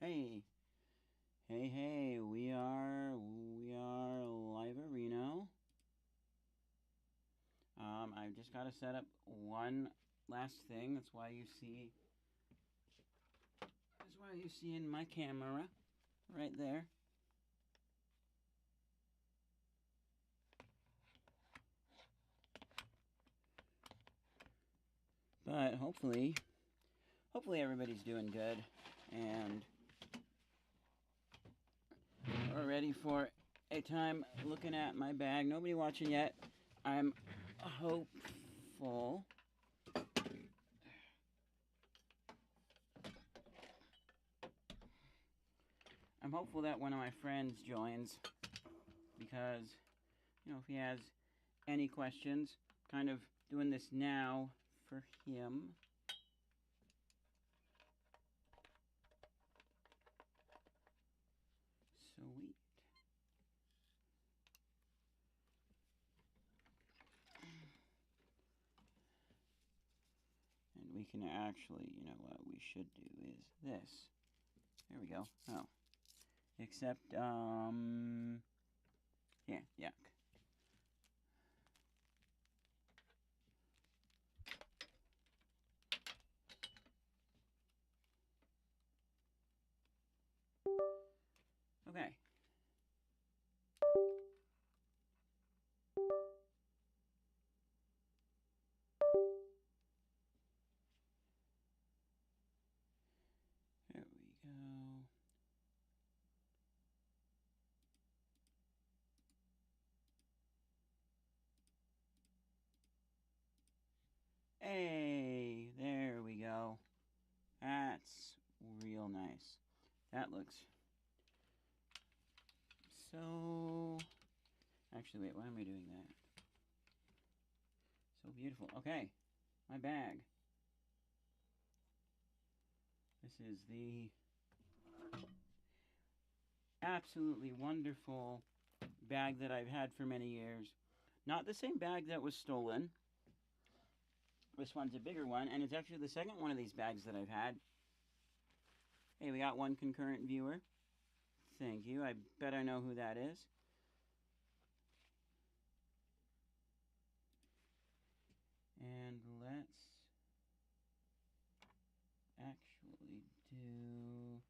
Hey, hey, we are live at Reno. I've just got to set up one last thing. That's why you see in my camera right there. But hopefully everybody's doing good and we're ready for a time looking at my bag. Nobody watching yet. I'm hopeful. I'm hopeful that one of my friends joins because, if he has any questions, kind of doing this now for him. Sweet. And we can actually, what we should do is this. There we go. Oh. Except, yeah, yuck. Okay. There we go. Hey, there we go. That's real nice. That looks so... Actually, wait, why am I doing that? So beautiful. Okay, my bag. This is the absolutely wonderful bag that I've had for many years. Not the same bag that was stolen. This one's a bigger one, and it's actually the second one of these bags that I've had. Hey, we got one concurrent viewer. Thank you. I bet I know who that is. And let's actually do...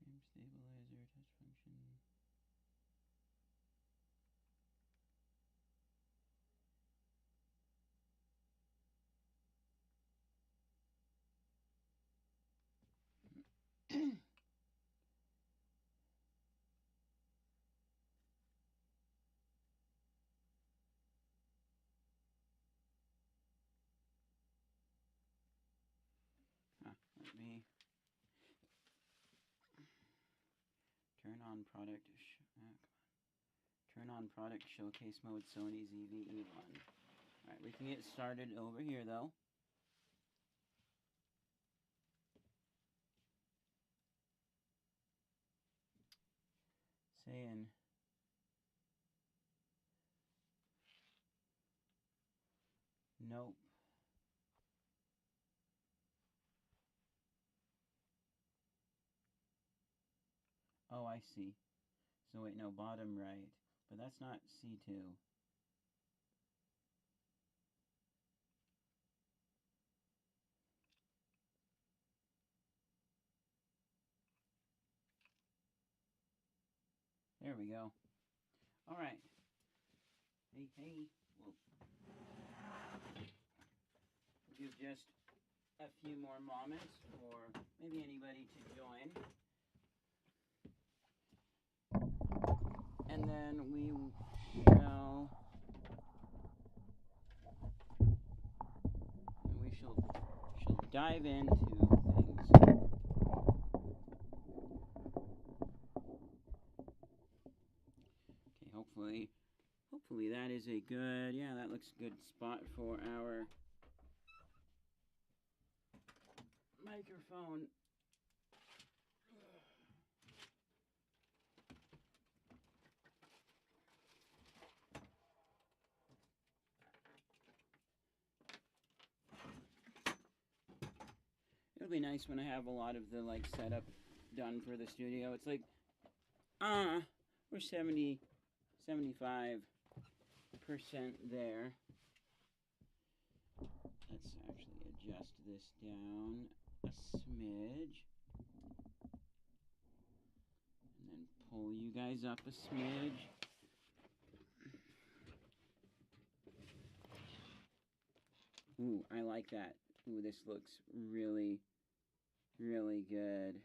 frame stabilizer, touch function... Let me turn on product. Turn on product showcase mode Sony ZV-E1. Alright, we can get started over here though. Saying nope. Oh, I see. So wait, no, bottom right. But that's not C2. There we go. Alright. Hey. We'll give just a few more moments for maybe anybody to join. And then we will shall dive into things. Okay, hopefully that is a good, yeah, that looks a good spot for our microphone. be nice when I have a lot of the like setup done for the studio. It's like, we're 75% there. Let's actually adjust this down a smidge. And then pull you guys up a smidge. Ooh, I like that. Ooh, this looks really, really good.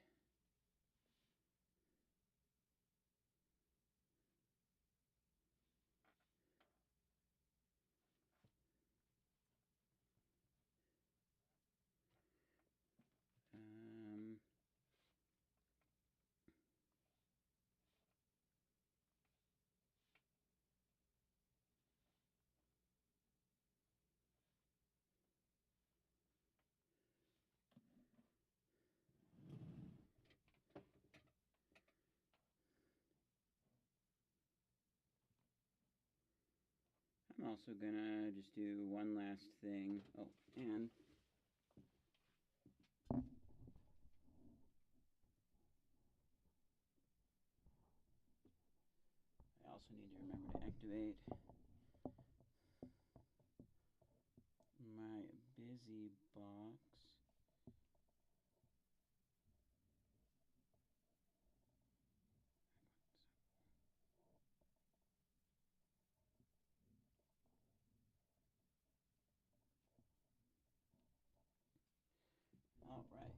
I'm also gonna just do one last thing. Oh, and I also need to remember to activate my busy box. All right.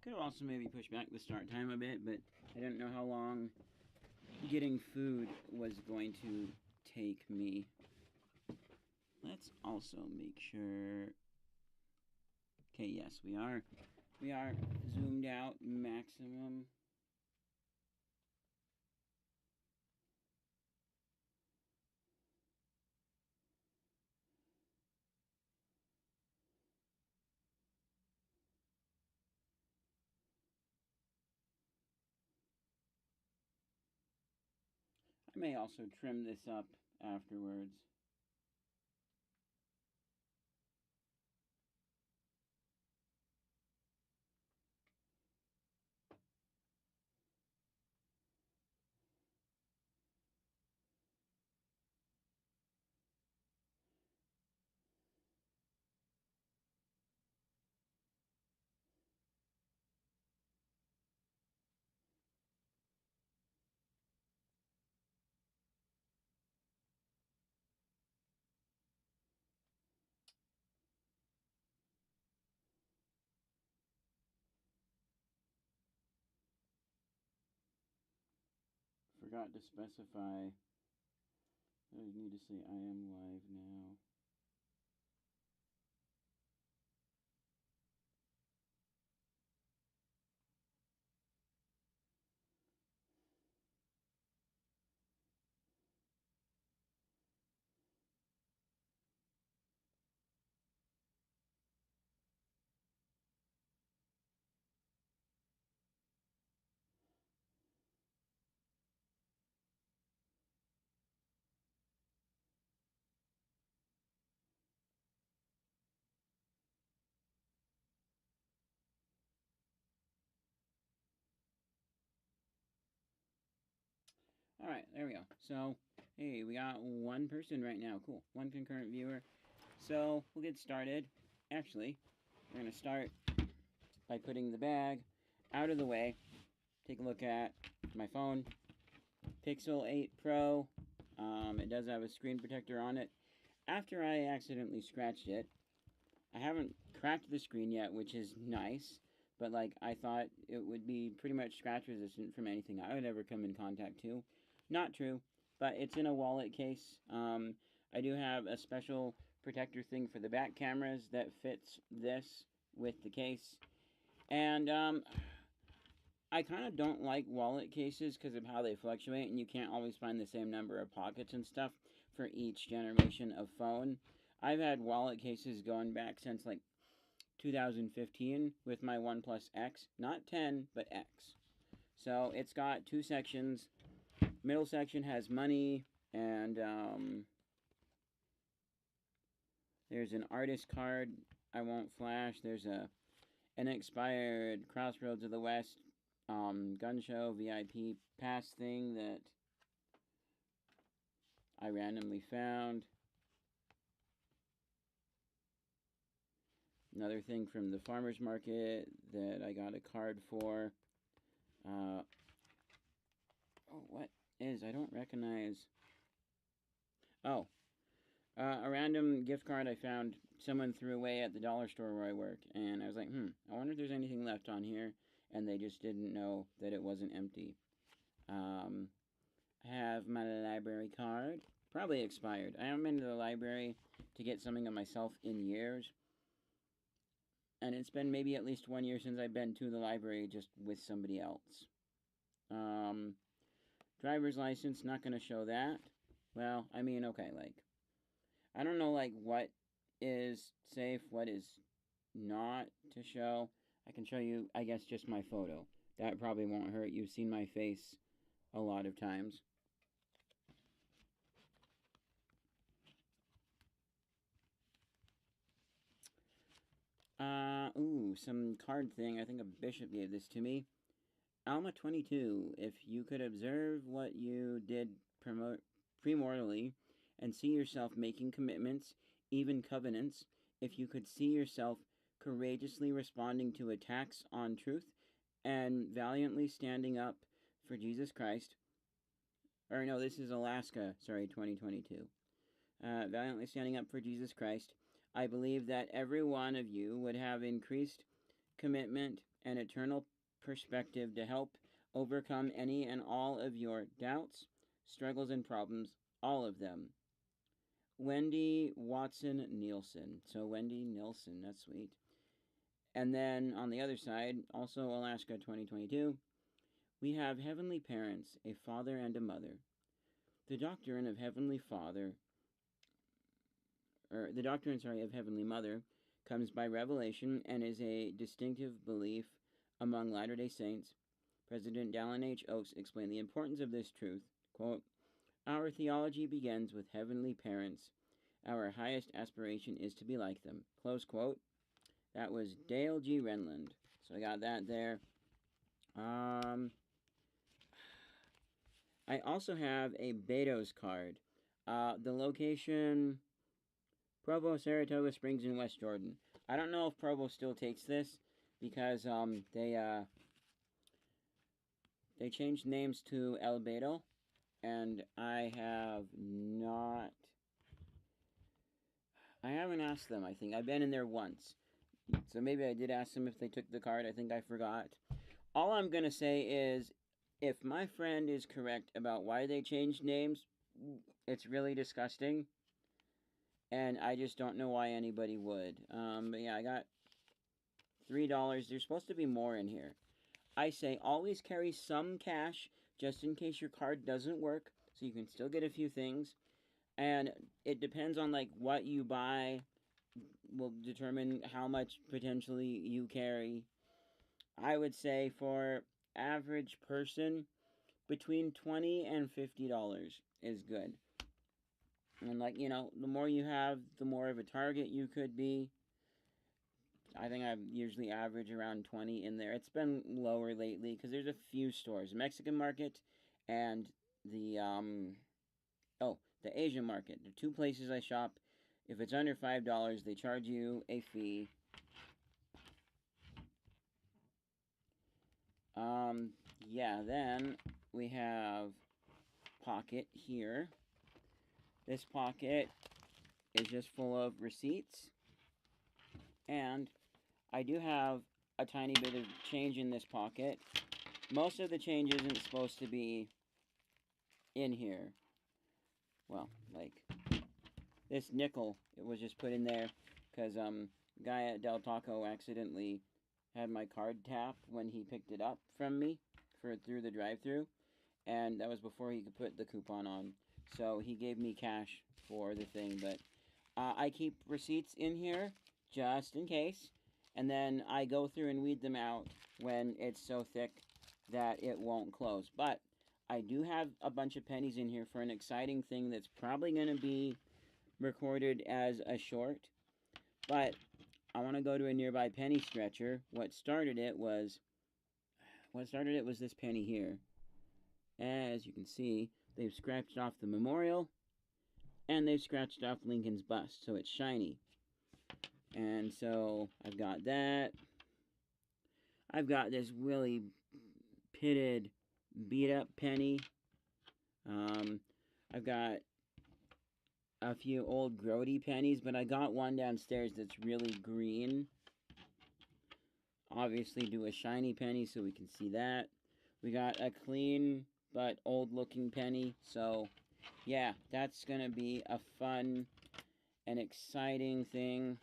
Could have also maybe pushed back the start time a bit, but I didn't know how long getting food was going to take me. Let's also make sure. Okay, yes, we are zoomed out maximum. I may also trim this up afterwards. Forgot to specify. I need to say I am live now. All right, there we go. So, hey, we got one person right now. Cool. One concurrent viewer. So, we'll get started. Actually, we're going to start by putting the bag out of the way. Take a look at my phone. Pixel 8 Pro. It does have a screen protector on it. After I accidentally scratched it, I haven't cracked the screen yet, which is nice. But, like, I thought it would be pretty much scratch resistant from anything I would ever come in contact to. Not true, but it's in a wallet case. I do have a special protector thing for the back cameras that fits this with the case. And I kind of don't like wallet cases because of how they fluctuate, and you can't always find the same number of pockets and stuff for each generation of phone. I've had wallet cases going back since like 2015 with my OnePlus X. Not 10, but X. So it's got two sections. Middle section has money, and There's an artist card I won't flash. There's an expired Crossroads of the West gun show VIP pass thing that I randomly found. Another thing from the farmer's market that I got a card for. Oh, what is? I don't recognize. Oh, a random gift card I found someone threw away at the dollar store where I work. And I was like, I wonder if there's anything left on here. And they just didn't know that it wasn't empty. I have my library card. Probably expired. I haven't been to the library to get something of myself in years. And it's been maybe at least 1 year since I've been to the library just with somebody else. Driver's license, not going to show that. Well, I mean, okay, like, I don't know, like, what is safe, what is not to show. I can show you, I guess, just my photo. That probably won't hurt. You've seen my face a lot of times. Some card thing. I think a bishop gave this to me. Alma 22. If you could observe what you did premortally and see yourself making commitments, even covenants, if you could see yourself courageously responding to attacks on truth and valiantly standing up for Jesus Christ. Or no, this is Alaska, sorry, 2022. Valiantly standing up for Jesus Christ. I believe that every one of you would have increased commitment and eternal perspective to help overcome any and all of your doubts, struggles, and problems, all of them. Wendy Watson Nielsen. So Wendy Nielsen, that's sweet. And then on the other side, also Alaska 2022, we have Heavenly Parents, a father and a mother. The doctrine of Heavenly Father, the doctrine, of Heavenly Mother comes by revelation and is a distinctive belief among Latter-day Saints. President Dallin H. Oaks explained the importance of this truth. Quote, our theology begins with heavenly parents. Our highest aspiration is to be like them. Close quote. That was Dale G. Renland. So I got that there. I also have a Betos card. The location, Provo, Saratoga Springs in West Jordan. I don't know if Provo still takes this because they changed names to El Beto, and I haven't asked them, I think. I've been in there once. So maybe I did ask them if they took the card. I think I forgot. All I'm going to say is, if my friend is correct about why they changed names, it's really disgusting. And I just don't know why anybody would. But yeah, I got $3. There's supposed to be more in here. I say always carry some cash just in case your card doesn't work, so you can still get a few things. And it depends on like what you buy will determine how much potentially you carry. I would say for average person, between $20 and $50 is good. And like, you know, the more you have, the more of a target you could be. I think I usually average around 20 in there. It's been lower lately because there's a few stores. Mexican market and the Asian market. The two places I shop. If it's under $5, they charge you a fee. Yeah, then we have pocket here. This pocket is just full of receipts. And I do have a tiny bit of change in this pocket. Most of the change isn't supposed to be in here. Well, like this nickel, it was just put in there because guy at Del Taco accidentally had my card tap when he picked it up from me through the drive-thru, and that was before he could put the coupon on. So he gave me cash for the thing, but I keep receipts in here just in case, and then I go through and weed them out when it's so thick that it won't close. But I do have a bunch of pennies in here for an exciting thing that's probably going to be recorded as a short. But I want to go to a nearby penny stretcher. What started it was this penny here. As you can see, they've scratched off the memorial and they've scratched off Lincoln's bust, so it's shiny. And so I've got that. I've got this really pitted, beat up penny. I've got a few old grody pennies, but I got one downstairs that's really green. Obviously do a shiny penny so we can see that. We got a clean but old looking penny. So yeah, that's gonna be a fun and exciting thing.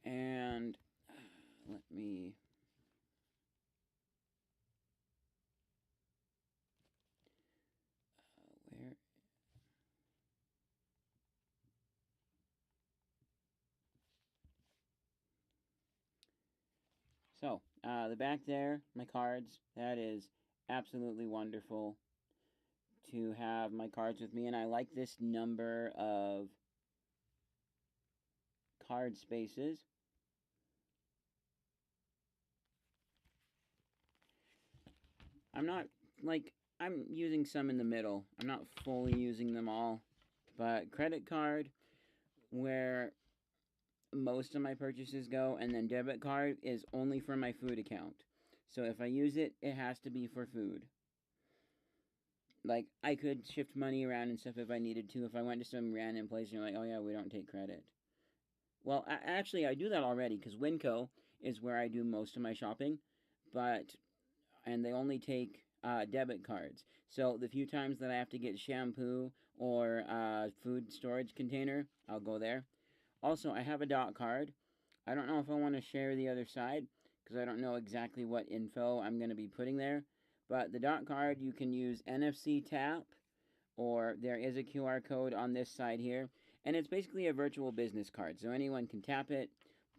And let me where so the back there, my cards, that is absolutely wonderful to have my cards with me, and I like this number of card spaces. I'm not, like, I'm using some in the middle. I'm not fully using them all. But credit card, where most of my purchases go, and then debit card is only for my food account. So if I use it, it has to be for food. Like, I could shift money around and stuff if I needed to. If I went to some random place and you're like, oh yeah, we don't take credit. Well, actually, I do that already, because Winco is where I do most of my shopping. And they only take debit cards. So the few times that I have to get shampoo or food storage container, I'll go there. Also, I have a dot card. I don't know if I want to share the other side because I don't know exactly what info I'm going to be putting there. But the dot card, you can use NFC tap, or there is a QR code on this side here. And it's basically a virtual business card. So anyone can tap it.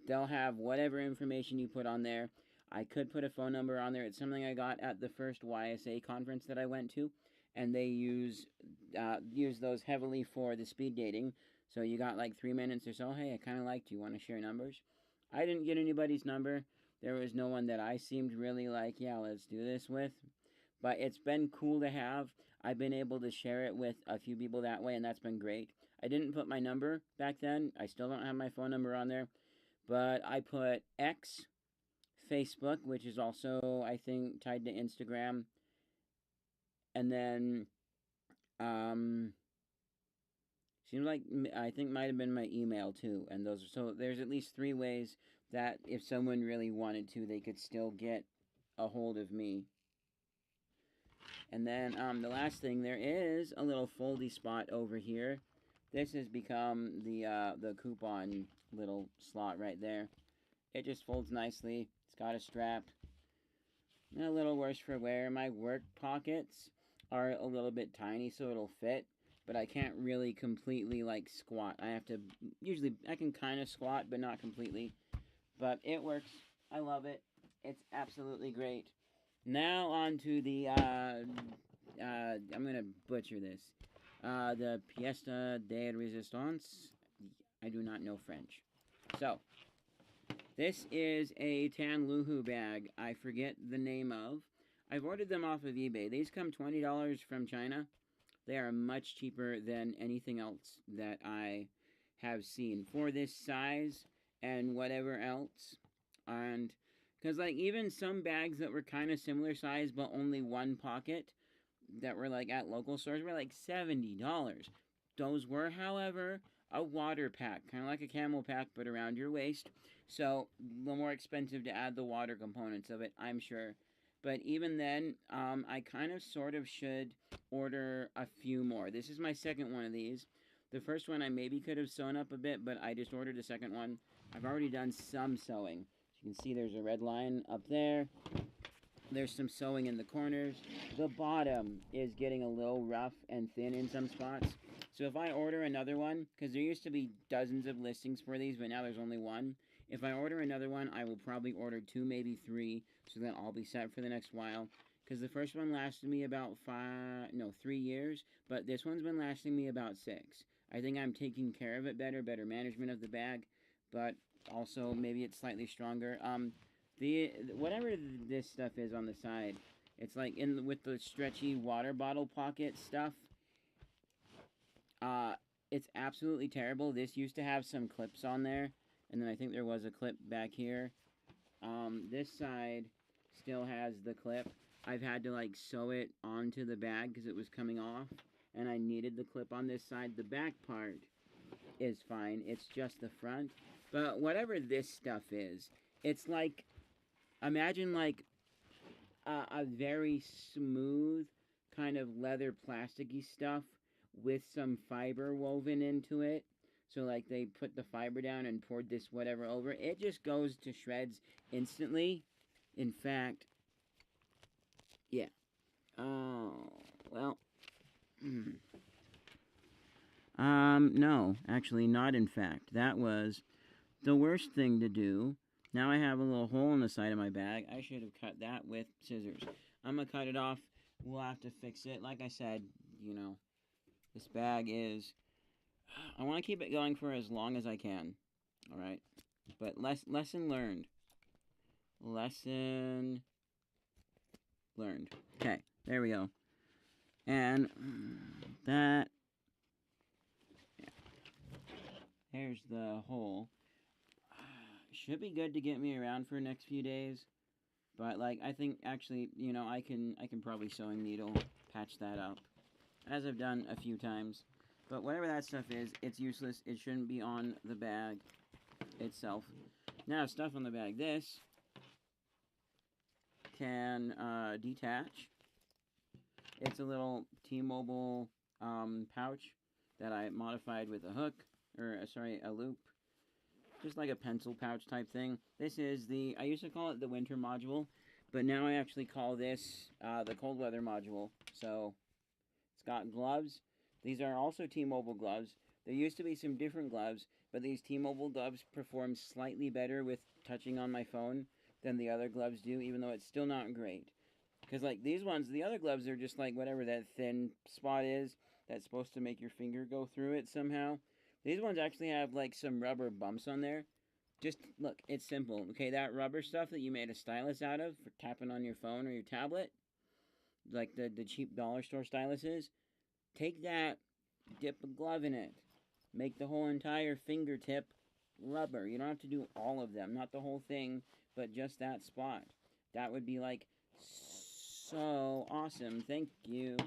They'll have whatever information you put on there. I could put a phone number on there. It's something I got at the first YSA conference that I went to. And they use those heavily for the speed dating. So you got like 3 minutes or so. Hey, I kind of liked you. Want to share numbers? I didn't get anybody's number. There was no one that I seemed really like, yeah, let's do this with. But it's been cool to have. I've been able to share it with a few people that way, and that's been great. I didn't put my number back then. I still don't have my phone number on there. But I put X, Facebook, which is also, I think, tied to Instagram. And then, seems like, I think might have been my email too. And those, so there's at least 3 ways that if someone really wanted to, they could still get a hold of me. And then the last thing, there is a little foldy spot over here. This has become the coupon little slot right there. It just folds nicely. It's got a strap. A little worse for wear. My work pockets are a little bit tiny, so it'll fit. But I can't really completely, like, squat. I have to, usually, I can kind of squat, but not completely. But it works. I love it. It's absolutely great. Now on to the, I'm going to butcher this. The pièce de résistance. I do not know French. So, this is a tan luhu bag I forget the name of. I've ordered them off of eBay. These come $20 from China. They are much cheaper than anything else that I have seen for this size and whatever else. And because, like, even some bags that were kind of similar size but only one pocket that were, like, at local stores were, like, $70. Those were, however, a water pack, kind of like a camel pack, but around your waist. So, a little more expensive to add the water components of it, I'm sure. But even then, I kind of sort of should order a few more. This is my second one of these. The first one I maybe could have sewn up a bit, but I just ordered a second one. I've already done some sewing. You can see there's a red line up there. There's some sewing in the corners. The bottom is getting a little rough and thin in some spots. So if I order another one, because there used to be dozens of listings for these, but now there's only one. If I order another one, I will probably order 2, maybe 3, so that I'll be set for the next while. because the first one lasted me about 3 years, but this one's been lasting me about 6. I think I'm taking care of it better management of the bag, but also maybe it's slightly stronger. Whatever this stuff is on the side, it's like with the stretchy water bottle pocket stuff. It's absolutely terrible. This used to have some clips on there, and then I think there was a clip back here. This side still has the clip. I've had to like sew it onto the bag because it was coming off, and I needed the clip on this side. The back part is fine. It's just the front. But whatever this stuff is, it's like, imagine like a very smooth kind of leather plasticky stuff with some fiber woven into it. So like they put the fiber down and poured this whatever over. It just goes to shreds instantly. In fact, yeah. Oh, well. No, actually not in fact. That was the worst thing to do. Now I have a little hole in the side of my bag. I should have cut that with scissors. I'm gonna cut it off. We'll have to fix it. Like I said, you know, this bag is... I want to keep it going for as long as I can. Alright? But lesson learned. Lesson learned. Okay, there we go. And that... Yeah. There's the hole. Should be good to get me around for the next few days. But, like, I think, actually, you know, I can probably sewing needle patch that up. As I've done a few times. But whatever that stuff is, it's useless. It shouldn't be on the bag itself. Now, stuff on the bag. This can detach. It's a little T-Mobile pouch that I modified with a hook. Or, sorry, a loop. Just like a pencil pouch type thing. This is I used to call it the winter module. But now I actually call this the cold weather module. So, it's got gloves. These are also T-Mobile gloves. There used to be some different gloves, but these T-Mobile gloves perform slightly better with touching on my phone than the other gloves do, even though it's still not great. Because, like, these ones, the other gloves are just like whatever that thin spot is that's supposed to make your finger go through it somehow. These ones actually have, like, some rubber bumps on there. Just, look, it's simple. Okay, that rubber stuff that you made a stylus out of for tapping on your phone or your tablet, like the cheap dollar store styluses, take that, dip a glove in it. Make the whole entire fingertip rubber. You don't have to do all of them. Not the whole thing, but just that spot. That would be, like, so awesome. Thank you.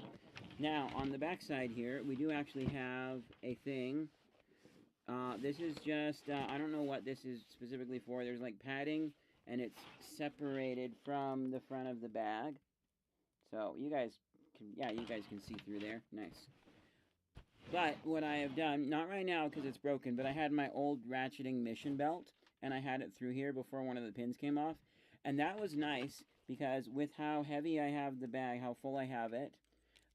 Now, on the back side here, we do actually have a thing. This is just, I don't know what this is specifically for. There's, like, padding, and it's separated from the front of the bag. So, you guys can see through there. Nice. But what I have done, not right now because it's broken, but I had my old ratcheting mission belt, and I had it through here before one of the pins came off. And that was nice because with how heavy I have the bag, how full I have it,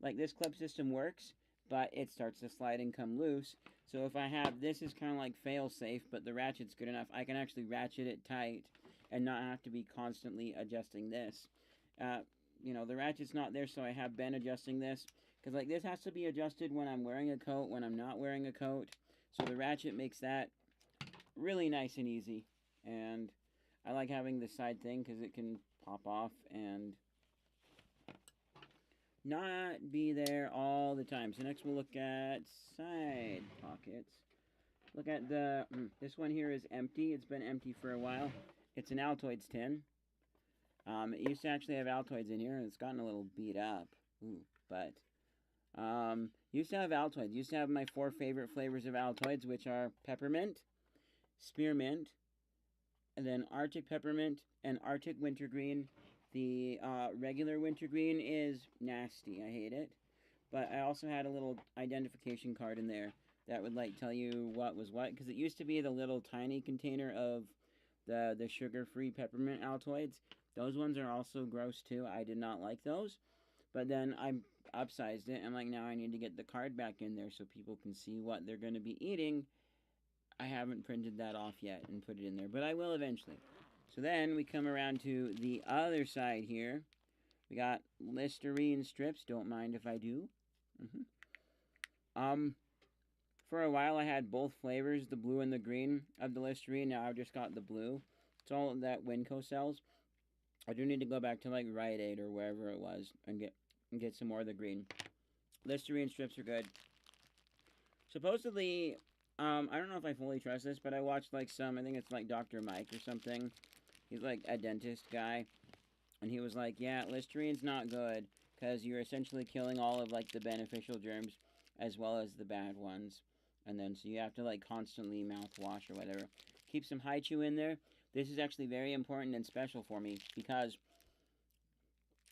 like this clip system works, but it starts to slide and come loose. So if I have, this is kind of like fail safe, but the ratchet's good enough, I can actually ratchet it tight and not have to be constantly adjusting this. You know, the ratchet's not there, so I have been adjusting this. Because, like, this has to be adjusted when I'm wearing a coat, when I'm not wearing a coat. So the ratchet makes that really nice and easy. And I like having the side thing because it can pop off and not be there all the time. So next we'll look at side pockets. Look at this one here is empty. It's been empty for a while. It's an Altoids tin. It used to actually have Altoids in here, and it's gotten a little beat up. But used to have Altoids. Used to have my 4 favorite flavors of Altoids, which are peppermint, spearmint, and then Arctic peppermint and Arctic wintergreen. The regular wintergreen is nasty. I hate it. But I also had a little identification card in there that would like tell you what was what, because it used to be the little tiny container of the sugar-free peppermint Altoids. Those ones are also gross too. I did not like those. But then I upsized it. And like now I need to get the card back in there so people can see what they're going to be eating. I haven't printed that off yet and put it in there. But I will eventually. So then we come around to the other side here. We got Listerine strips. Don't mind if I do. Um, for a while I had both flavors, the blue and the green of the Listerine. Now I've just got the blue. It's all that Winco sells. I do need to go back to like Rite Aid or wherever it was and get some more of the green. Listerine strips are good. Supposedly, I don't know if I fully trust this, but I watched like I think it's like Dr. Mike or something. He's like a dentist guy. And he was like, yeah, Listerine's not good because you're essentially killing all of like the beneficial germs as well as the bad ones. And then so you have to like constantly mouthwash or whatever. Keep some Haichu in there. This is actually very important and special for me because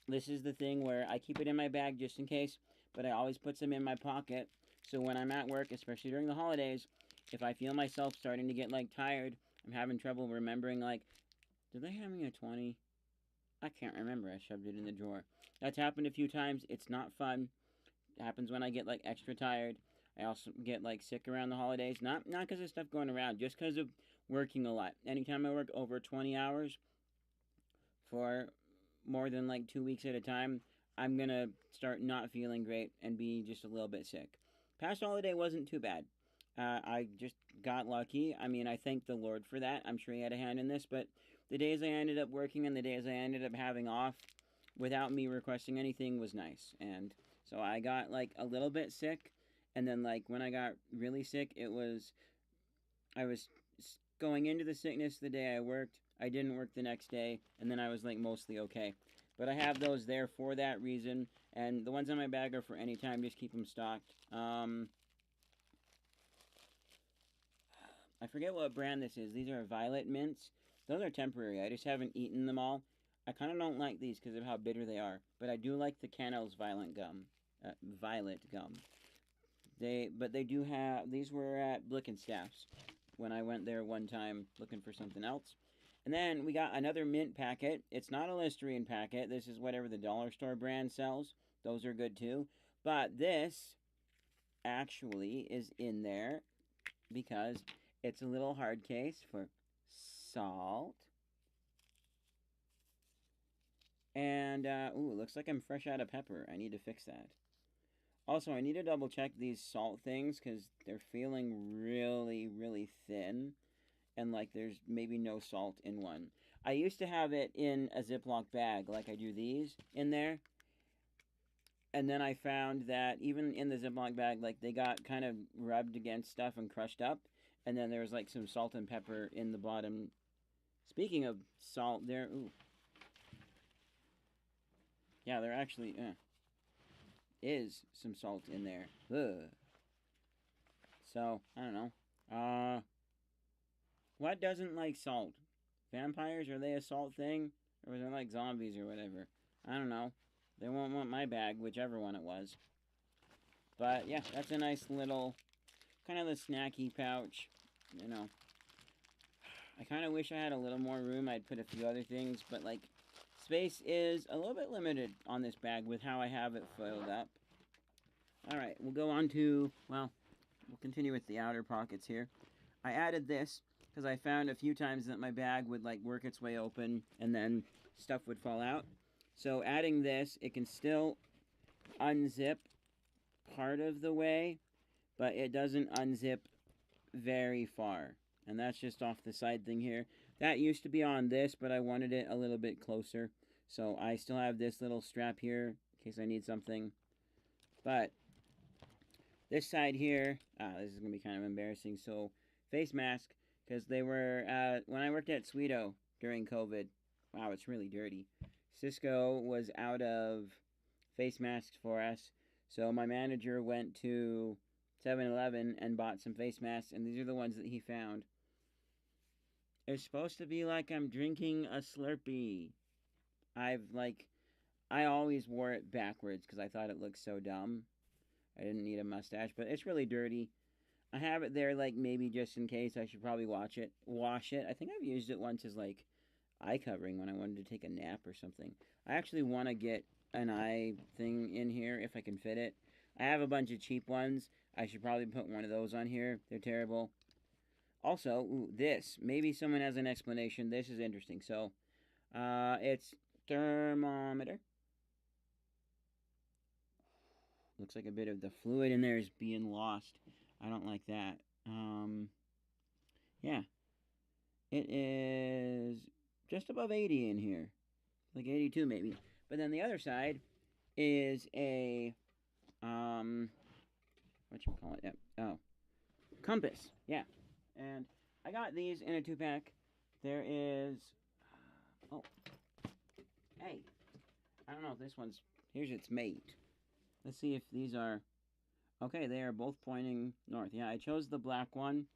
this is the thing where I keep it in my bag just in case, but I always put some in my pocket. So when I'm at work, especially during the holidays, if I feel myself starting to get like tired, I'm having trouble remembering like, did they hand me a 20? I can't remember. I shoved it in the drawer. That's happened a few times. It's not fun. It happens when I get like extra tired. I also get like sick around the holidays. Not because of stuff going around, just because of working a lot. Anytime I work over 20 hours for more than like 2 weeks at a time, I'm gonna start not feeling great and be just a little bit sick. Past holiday wasn't too bad. I just got lucky. I mean, I thank the Lord for that. I'm sure He had a hand in this, but the days I ended up working and the days I ended up having off without me requesting anything was nice. And so I got like a little bit sick, and then like when I got really sick, I was going into the sickness the day I worked. I didn't work the next day, and then I was like mostly okay. But I have those there for that reason, and the ones in my bag are for any time. Just keep them stocked. I forget what brand this is. These are Violet Mints. Those are temporary. I just haven't eaten them all. I kind of don't like these because of how bitter they are. But I do like the Cannell's Violet Gum. But they do have... These were at Blickenstaff's when I went there one time looking for something else. And then we got another mint packet. It's not a Listerine packet. This is whatever the dollar store brand sells. Those are good too. But this actually is in there because it's a little hard case for salt. And, ooh, looks like I'm fresh out of pepper. I need to fix that. Also, I need to double check these salt things because they're feeling really, really thin. And, like, there's maybe no salt in one. I used to have it in a Ziploc bag, like I do these, in there. And then I found that even in the Ziploc bag, like, they got kind of rubbed against stuff and crushed up. And then there was, like, some salt and pepper in the bottom. Speaking of salt, there... Ooh. Yeah, there actually is some salt in there. Ugh. So, I don't know. What doesn't like salt? Vampires? Are they a salt thing? Or is it like zombies or whatever? I don't know. They won't want my bag, whichever one it was. But, yeah, that's a nice little, kind of a snacky pouch. You know. I kind of wish I had a little more room. I'd put a few other things, but, like, space is a little bit limited on this bag with how I have it filled up. Alright, we'll go on to, well, we'll continue with the outer pockets here. I added this because I found a few times that my bag would like work its way open and then stuff would fall out. So adding this, it can still unzip part of the way, but it doesn't unzip very far. And that's just off the side thing here. That used to be on this, but I wanted it a little bit closer. So I still have this little strap here in case I need something. But this side here, this is going to be kind of embarrassing. So face mask, because they were, when I worked at Sweeto during COVID, wow, it's really dirty. Cisco was out of face masks for us. So my manager went to 7-Eleven and bought some face masks, and these are the ones that he found. It's supposed to be like I'm drinking a Slurpee. I always wore it backwards because I thought it looked so dumb. I didn't need a mustache, but it's really dirty. I have it there, like, maybe just in case. I should probably wash it. I think I've used it once as, like, eye covering when I wanted to take a nap or something. I actually want to get an eye thing in here if I can fit it. I have a bunch of cheap ones. I should probably put one of those on here. They're terrible. Also, ooh, this. Maybe someone has an explanation. This is interesting. So, it's thermometer. Looks like a bit of the fluid in there is being lost. I don't like that. Yeah. It is just above 80 in here. Like 82 maybe. But then the other side is a, what you call it? Yep. Oh, compass. Yeah. And I got these in a 2-pack. There is, oh, hey. I don't know if this one's, here's its mate. Let's see if these are, okay, they are both pointing north. Yeah, I chose the black one.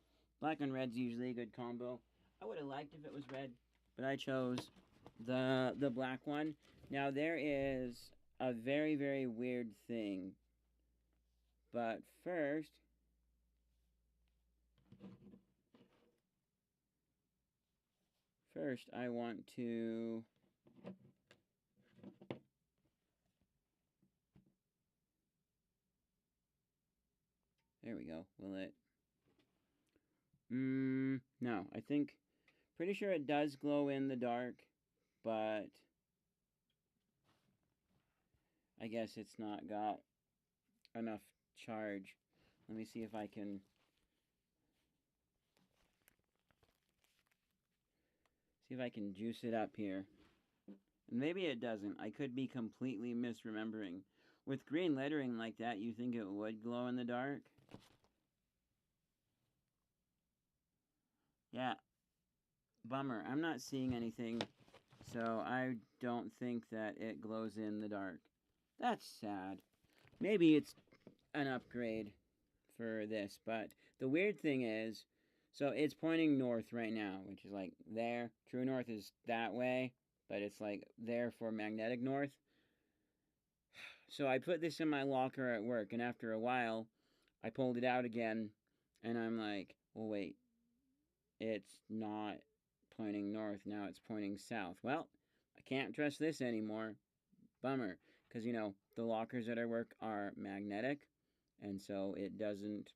Black and red's usually a good combo. I would have liked if it was red, but I chose the black one. Now, there is a very, very weird thing. But first, I want to, there we go. Will it? No, I think, pretty sure it does glow in the dark, but I guess it's not got enough charge. Let me see if I can juice it up here. Maybe it doesn't. I could be completely misremembering. With green lettering like that, you think it would glow in the dark? Yeah. Bummer. I'm not seeing anything, so I don't think that it glows in the dark. That's sad. Maybe it's an upgrade for this, but the weird thing is, so it's pointing north right now, which is like there. True north is that way, but it's like there for magnetic north. So I put this in my locker at work, and after a while, I pulled it out again, and I'm like, well, wait, it's not pointing north, now it's pointing south. Well, I can't trust this anymore. Bummer, because, you know, the lockers at our work are magnetic, and so it doesn't,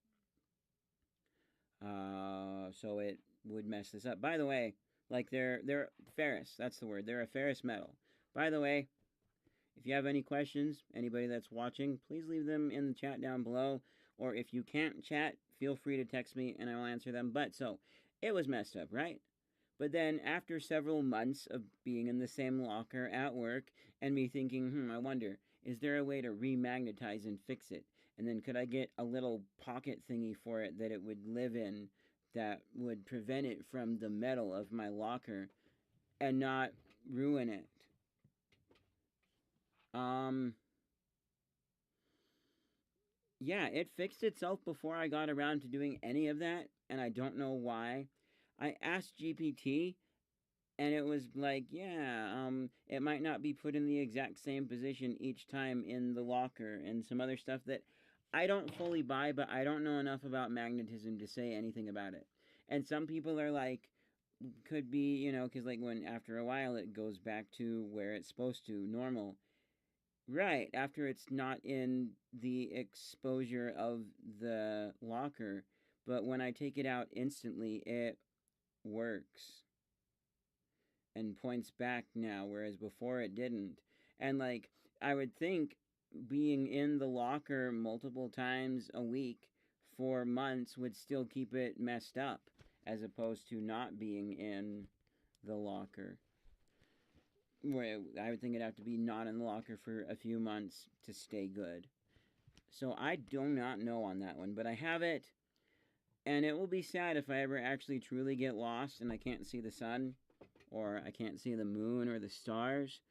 so it would mess this up. By the way, like they're ferrous, that's the word, they're a ferrous metal. By the way, if you have any questions, anybody that's watching, please leave them in the chat down below. Or if you can't chat, feel free to text me and I will answer them. But so, it was messed up, right? But then after several months of being in the same locker at work and me thinking, I wonder, is there a way to remagnetize and fix it? And then could I get a little pocket thingy for it that it would live in that would prevent it from the metal of my locker and not ruin it? Yeah, it fixed itself before I got around to doing any of that, and I don't know why. I asked GPT, and it was like, yeah, it might not be put in the exact same position each time in the locker, and some other stuff that I don't fully buy, but I don't know enough about magnetism to say anything about it. And some people are like, could be, you know, because like when after a while it goes back to where it's supposed to, normal. Right, after it's not in the exposure of the locker, but when I take it out instantly, it works and points back now, whereas before it didn't. And like, I would think being in the locker multiple times a week for months would still keep it messed up, as opposed to not being in the locker. Where I would think it'd have to be not in the locker for a few months to stay good. So I do not know on that one, but I have it, and it will be sad if I ever actually truly get lost and I can't see the sun, or I can't see the moon or the stars.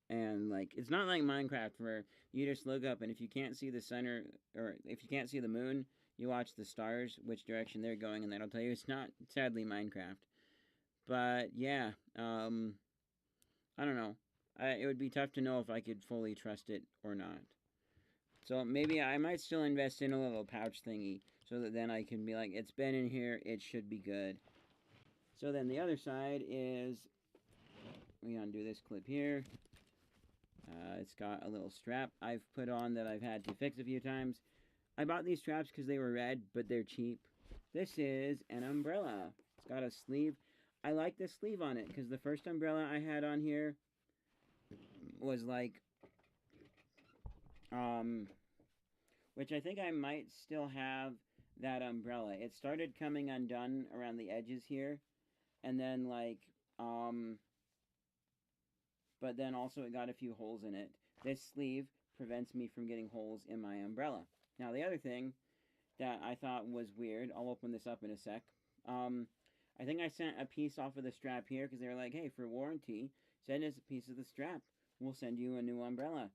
And like, it's not like Minecraft where you just look up and if you can't see the sun or if you can't see the moon, you watch the stars, which direction they're going, and that'll tell you. It's not, sadly, Minecraft. But yeah, I don't know. It would be tough to know if I could fully trust it or not. So maybe I might still invest in a little pouch thingy so that then I can be like, it's been in here, it should be good. So then the other side is, we undo this clip here. It's got a little strap I've put on that I've had to fix a few times. I bought these straps because they were red, but they're cheap. This is an umbrella. It's got a sleeve. I like the sleeve on it because the first umbrella I had on here was like, which I think I might still have that umbrella. It started coming undone around the edges here, and then like um but then also it got a few holes in it. This sleeve prevents me from getting holes in my umbrella. Now the other thing that I thought was weird, I'll open this up in a sec. I think I sent a piece off of the strap here because they were like, hey, for warranty, send us a piece of the strap. We'll send you a new umbrella.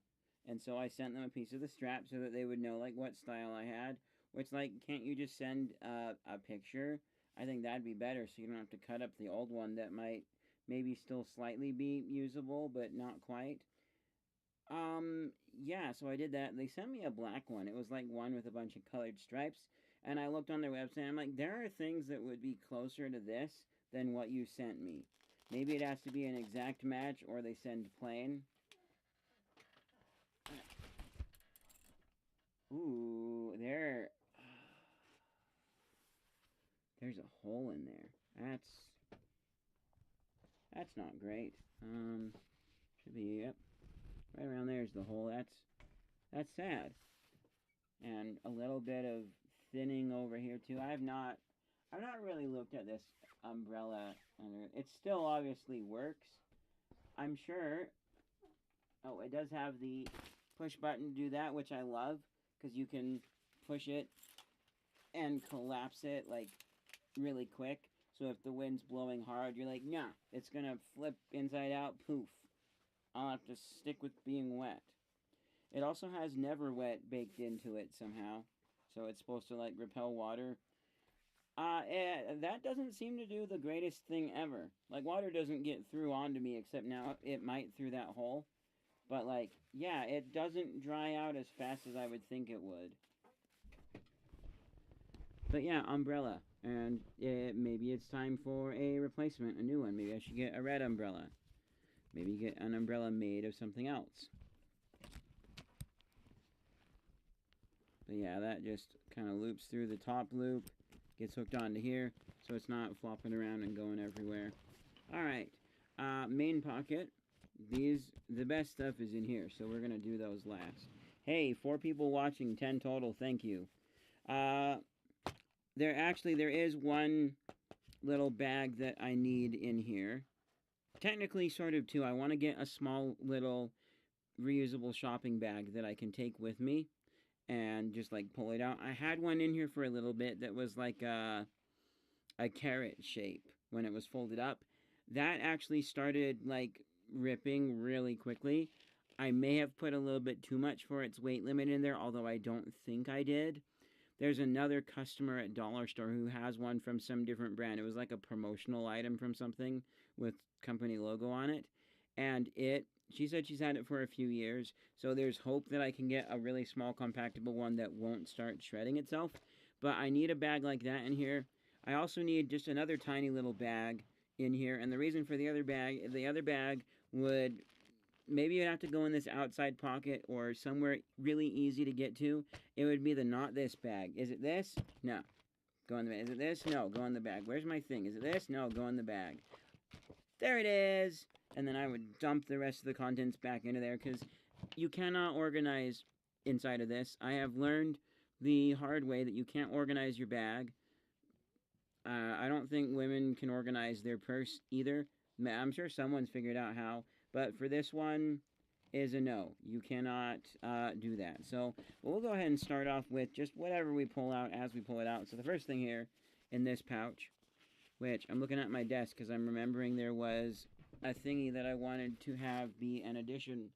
And so I sent them a piece of the strap so that they would know like what style I had. Which like, can't you just send a picture? I think that'd be better so you don't have to cut up the old one that might maybe still slightly be usable, but not quite. Yeah, so I did that. They sent me a black one. It was like one with a bunch of colored stripes. And I looked on their website. I'm like, there are things that would be closer to this than what you sent me. Maybe it has to be an exact match or they send plain. Ooh, there's a hole in there. That's not great. Should be, yep. Right around there is the hole. That's sad. And a little bit of thinning over here too. I've not really looked at this umbrella. It still obviously works. I'm sure. Oh, it does have the push button to do that, which I love because you can push it and collapse it like really quick. So if the wind's blowing hard, you're like, nah, it's gonna flip inside out. Poof. I'll have to stick with being wet. It also has never wet baked into it somehow. So it's supposed to like repel water. That doesn't seem to do the greatest thing ever. Like water doesn't get through onto me except now it might through that hole. But like, yeah, it doesn't dry out as fast as I would think it would. But yeah, umbrella. And maybe it's time for a replacement, a new one. Maybe I should get a red umbrella. Maybe get an umbrella made of something else. But yeah, that just kind of loops through the top loop, gets hooked onto here, so it's not flopping around and going everywhere. Alright, main pocket. The best stuff is in here, so we're going to do those last. Hey, 4 people watching, 10 total, thank you. There is one little bag that I need in here. Technically, sort of, too. I want to get a small little reusable shopping bag that I can take with me and just, like, pull it out. I had one in here for a little bit that was like a carrot shape when it was folded up. That actually started, like, ripping really quickly. I may have put a little bit too much for its weight limit in there, although I don't think I did. There's another customer at Dollar Store who has one from some different brand. It was like a promotional item from something with company logo on it. And she said she's had it for a few years. So there's hope that I can get a really small compactable one that won't start shredding itself. But I need a bag like that in here. I also need just another tiny little bag in here. And the reason for the other bag would... maybe you'd have to go in this outside pocket or somewhere really easy to get to. It would be the not this bag. Is it this? No. Go in the bag. Is it this? No. Go in the bag. Where's my thing? Is it this? No. Go in the bag. There it is! And then I would dump the rest of the contents back into there because you cannot organize inside of this. I have learned the hard way that you can't organize your bag. I don't think women can organize their purse either. I'm sure someone's figured out how. But for this one is a no. You cannot do that. So we'll go ahead and start off with just whatever we pull out as we pull it out. So the first thing here in this pouch, which I'm looking at my desk because I'm remembering there was a thingy that I wanted to have be an addition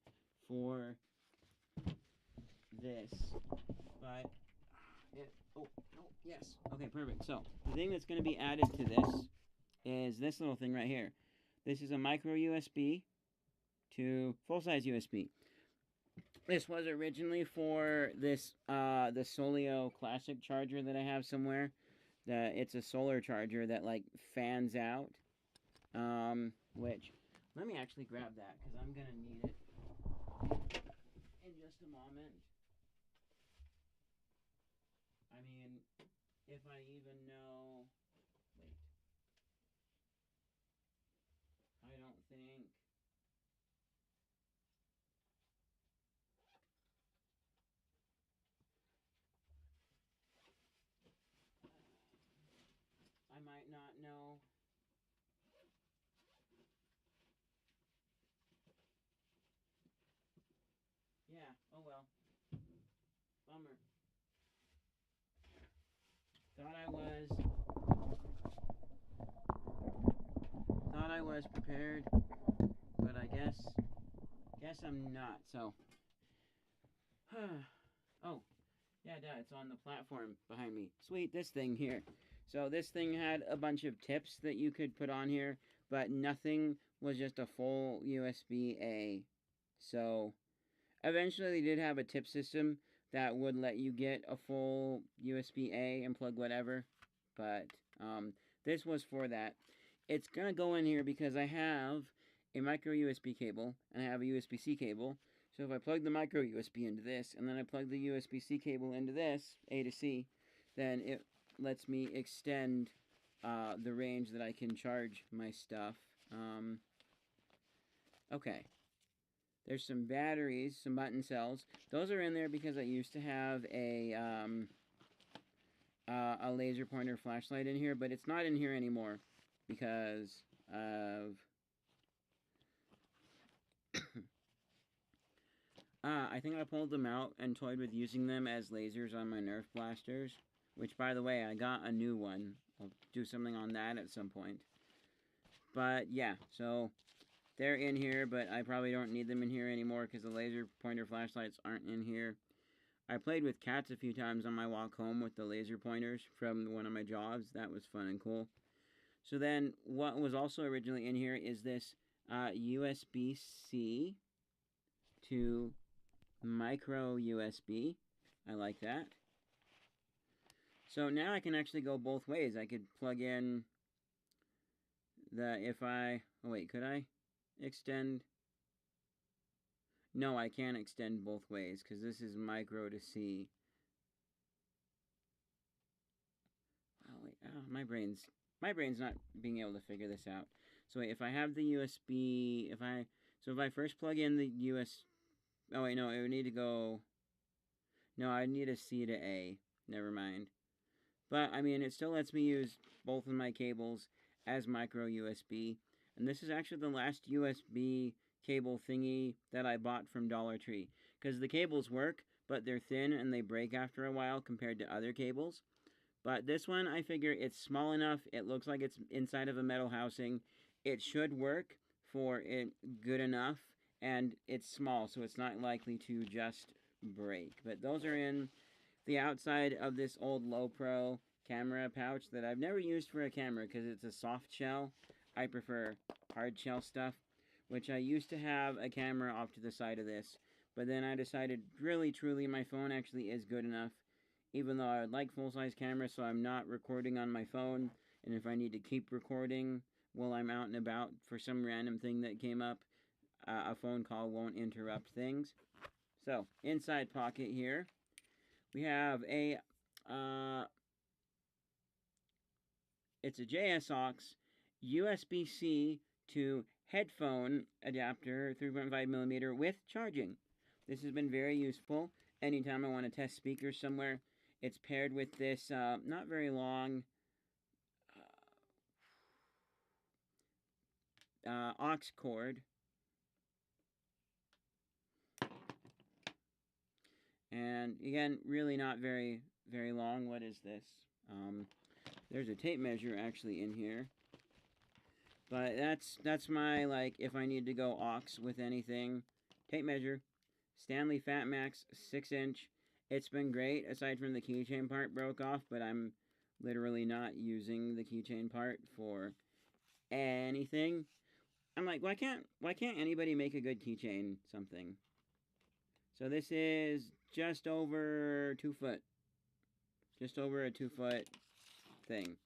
for this. But yes. Okay, perfect. So the thing that's going to be added to this is this little thing right here. This is a micro USB to full-size USB. This was originally for this the Solio Classic charger that I have somewhere. It's a solar charger that like fans out. Which let me actually grab that because I'm gonna need it in just a moment. I mean, if I even know. Wait. I don't think. might not know. Yeah, oh well. Bummer. Thought I was prepared, but I guess I'm not. So, oh, yeah, it's on the platform behind me. Sweet, this thing here. So this thing had a bunch of tips that you could put on here, but nothing was just a full USB-A. So eventually they did have a tip system that would let you get a full USB-A and plug whatever, but this was for that. It's gonna go in here because I have a micro USB cable and I have a USB-C cable. So if I plug the micro USB into this and then I plug the USB-C cable into this, A to C, then it lets me extend the range that I can charge my stuff. Okay. There's some batteries, some button cells. Those are in there because I used to have a laser pointer flashlight in here, but it's not in here anymore because of I think I pulled them out and toyed with using them as lasers on my Nerf blasters, which, by the way, I got a new one. I'll do something on that at some point. But yeah, so they're in here, but I probably don't need them in here anymore because the laser pointer flashlights aren't in here. I played with cats a few times on my walk home with the laser pointers from one of my jobs. That was fun and cool. So then what was also originally in here is this USB-C to micro USB. I like that. So now I can actually go both ways. I could plug in oh wait, could I extend? No, I can't extend both ways because this is micro to C. Oh wait, my brain's not being able to figure this out. So wait, if I have the USB, if I first plug in the oh wait, no, it would need to go, no, I need a C to A. Never mind. But, I mean, it still lets me use both of my cables as micro USB. And this is actually the last USB cable thingy that I bought from Dollar Tree. Because the cables work, but they're thin and they break after a while compared to other cables. But this one, I figure it's small enough. It looks like it's inside of a metal housing. It should work for it good enough. And it's small, so it's not likely to just break. But those are in the outside of this old Low Pro camera pouch that I've never used for a camera because it's a soft shell. I prefer hard shell stuff, which I used to have a camera off to the side of this, but then I decided really truly my phone actually is good enough, even though I would like full-size camera, so I'm not recording on my phone, and if I need to keep recording while I'm out and about for some random thing that came up, a phone call won't interrupt things. So, inside pocket here, we have a, it's a JS-aux USB-C to headphone adapter, 3.5mm with charging. This has been very useful. Anytime I want to test speakers somewhere, it's paired with this not very long aux cord. And again, really not very long. What is this? There's a tape measure actually in here. But that's my, like, if I need to go aux with anything. Tape measure. Stanley Fatmax 6-inch. It's been great, aside from the keychain part broke off, but I'm literally not using the keychain part for anything. I'm like, why can't anybody make a good keychain something? So this is just over 2 foot. Just over a 2 foot thing.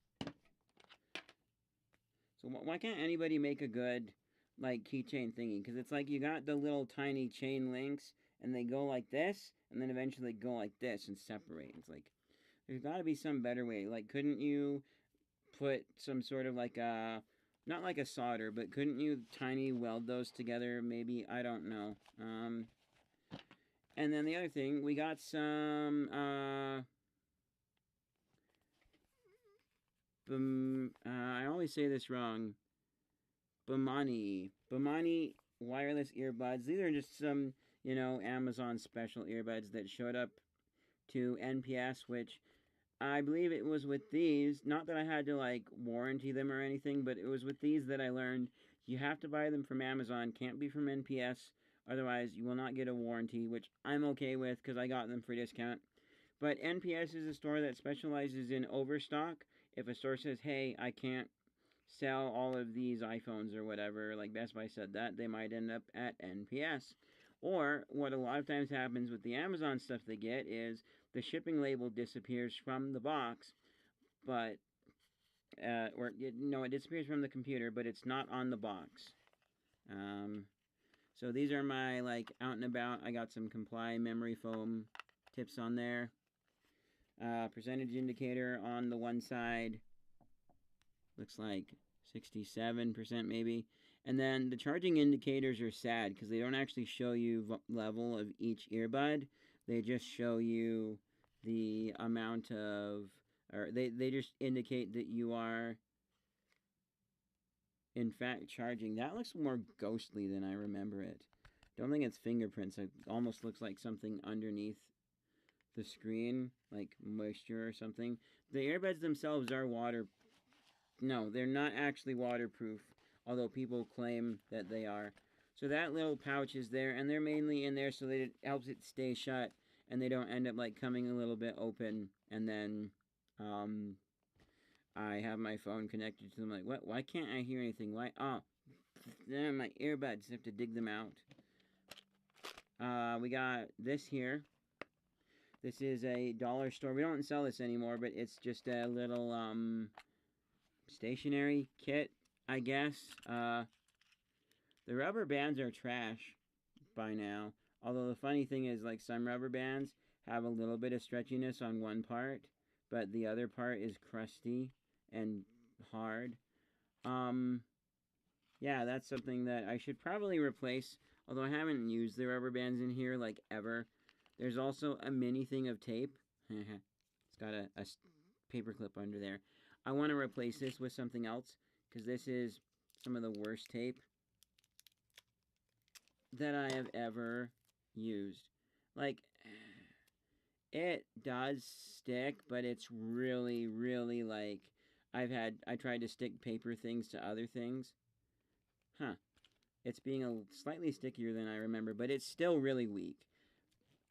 So why can't anybody make a good, like, keychain thingy? Because it's like you got the little tiny chain links, and they go like this, and then eventually go like this and separate. It's like, there's got to be some better way. Like, couldn't you put some sort of like a, not like a solder, but couldn't you tiny weld those together? Maybe, I don't know. And then the other thing, we got some I always say this wrong. Bamani wireless earbuds. These are just some, Amazon special earbuds that showed up to NPS, which I believe it was with these, not that I had to like warranty them or anything, but it was with these that I learned you have to buy them from Amazon, can't be from NPS, otherwise you will not get a warranty, which I'm okay with because I got them for discount. But NPS is a store that specializes in overstock. If a store says, hey, I can't sell all of these iPhones or whatever, like Best Buy said that, they might end up at NPS. Or what a lot of times happens with the Amazon stuff they get is the shipping label disappears from the box, but it disappears from the computer, but it's not on the box. So these are my like out and about. I got some Comply memory foam tips on there. Percentage indicator on the one side looks like 67% maybe. And then the charging indicators are sad because they don't actually show you level of each earbud. They just show you the amount of, or they just indicate that you are in fact charging. That looks more ghostly than I remember it. Don't think it's fingerprints. It almost looks like something underneath the screen, like moisture or something. The earbuds themselves are no, they're not actually waterproof, although people claim that they are. So that little pouch is there, and they're mainly in there so that it helps it stay shut, and they don't end up like coming a little bit open, and then I have my phone connected to them. Like, what? Why can't I hear anything? Why? Oh, my earbuds. I have to dig them out. We got this here. This is a dollar store. We don't sell this anymore, but it's just a little stationery kit, I guess. The rubber bands are trash by now. Although the funny thing is, like, some rubber bands have a little bit of stretchiness on one part, but the other part is crusty and hard. Yeah, that's something that I should probably replace, although I haven't used the rubber bands in here, like, ever. There's also a mini thing of tape. It's got a paper clip under there. I want to replace this with something else, because this is some of the worst tape that I have ever used. Like, it does stick, but it's really, really, like, I tried to stick paper things to other things. It's being slightly stickier than I remember, but it's still really weak.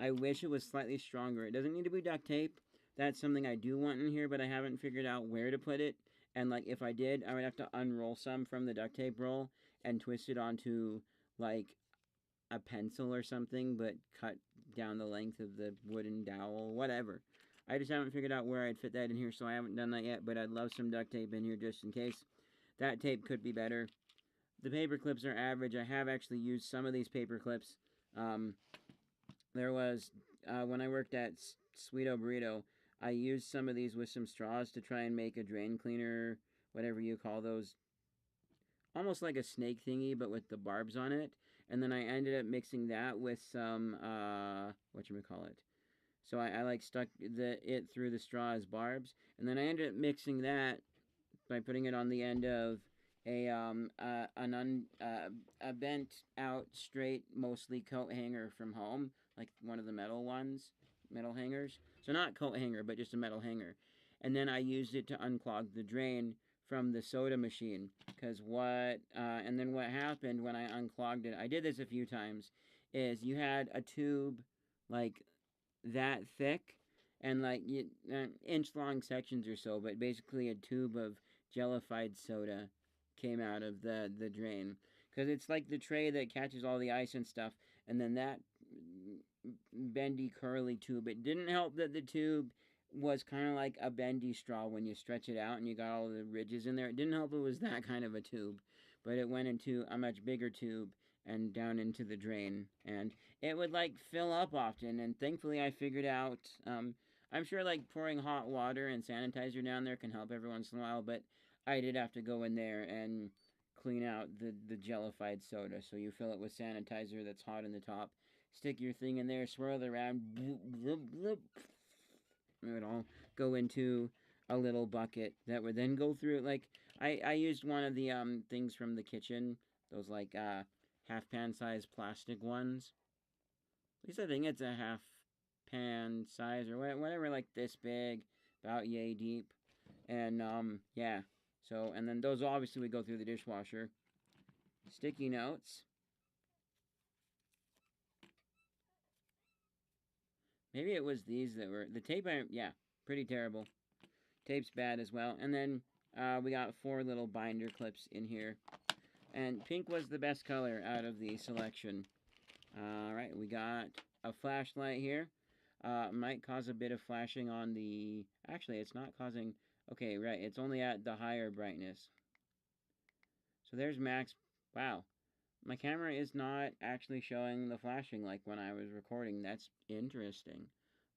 I wish it was slightly stronger. It doesn't need to be duct tape. That's something I do want in here, but I haven't figured out where to put it. And, like, if I did, I would have to unroll some from the duct tape roll and twist it onto, like, a pencil or something, but cut down the length of the wooden dowel, whatever. I just haven't figured out where I'd fit that in here, so I haven't done that yet, but I'd love some duct tape in here just in case. That tape could be better. The paper clips are average. I have actually used some of these paper clips. There was, when I worked at Sweeto Burrito, I used some of these with some straws to try and make a drain cleaner, whatever you call those. Almost like a snake thingy, but with the barbs on it. And then I ended up mixing that with some, whatchamacallit. So I like stuck it through the straw as barbs. And then I ended up mixing that by putting it on the end of a bent out straight mostly coat hanger from home, like one of the metal hangers. So not coat hanger, but just a metal hanger. And then I used it to unclog the drain from the soda machine. And then what happened when I unclogged it, I did this a few times, is you had a tube like that thick and like inch long sections or so, but basically a tube of jellified soda came out of the drain, because it's like the tray that catches all the ice and stuff, and then that bendy curly tube. It didn't help that the tube was kind of like a bendy straw when you stretch it out and you got all the ridges in there. It didn't help it was that kind of a tube, but it went into a much bigger tube and down into the drain, and it would like fill up often. And thankfully I figured out, I'm sure like pouring hot water and sanitizer down there can help every once in a while, but I did have to go in there and clean out the jellified soda. So you fill it with sanitizer that's hot in the top, stick your thing in there, swirl it around, bloop, bloop, bloop. It would all go into a little bucket that would then go through, like, I used one of the things from the kitchen, those like half pan size plastic ones. At least I think it's a half pan size or whatever, like this big, about yay deep. And yeah, so, and then those obviously would go through the dishwasher. Sticky notes. Maybe it was these that were, the tape, yeah, pretty terrible. Tape's bad as well. And then we got 4 little binder clips in here. And pink was the best color out of the selection. Alright, we got a flashlight here. Might cause a bit of flashing on the... Actually, it's not causing... Okay, right, it's only at the higher brightness. So there's max... Wow. My camera is not actually showing the flashing like when I was recording. That's interesting.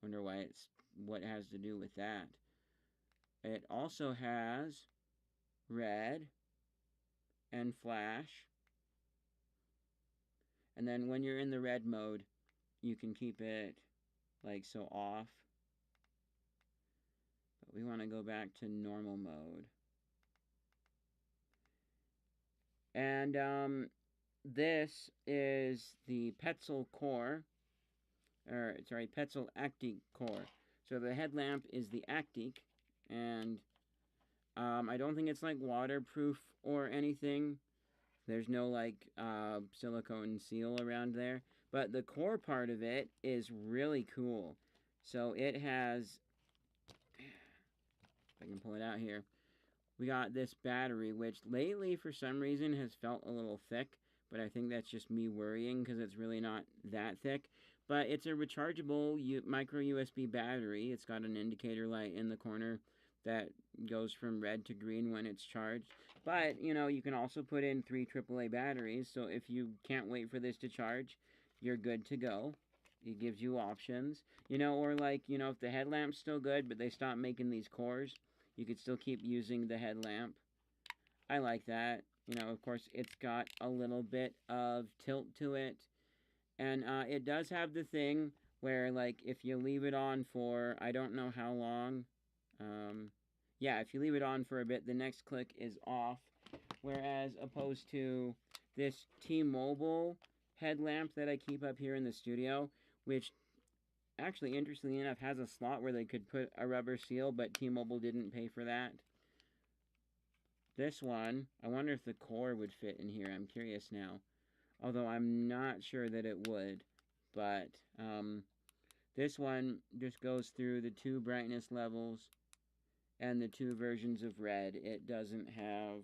Wonder why it's... What has to do with that. It also has red and flash. And then when you're in the red mode, you can keep it like so off. But we want to go back to normal mode. And this is the Petzl core. Or, sorry, Petzl Actic core. So the headlamp is the Actic. And I don't think it's like waterproof or anything. There's no like silicone seal around there. But the core part of it is really cool. So it has, if I can pull it out here, we got this battery, which lately for some reason has felt a little thick. But I think that's just me worrying because it's really not that thick. But it's a rechargeable micro USB battery. It's got an indicator light in the corner that goes from red to green when it's charged. But, you know, you can also put in 3 AAA batteries, so if you can't wait for this to charge, you're good to go. It gives you options. You know, or like, you know, if the headlamp's still good, but they stop making these cores, you could still keep using the headlamp. I like that. You know, of course, it's got a little bit of tilt to it. And it does have the thing where, like, if you leave it on for, I don't know how long, yeah, if you leave it on for a bit, the next click is off. Whereas, opposed to this T-Mobile headlamp that I keep up here in the studio, which actually, interestingly enough, has a slot where they could put a rubber seal, but T-Mobile didn't pay for that. This one, I wonder if the core would fit in here. I'm curious now. Although I'm not sure that it would. But this one just goes through the 2 brightness levels and the 2 versions of red. It doesn't have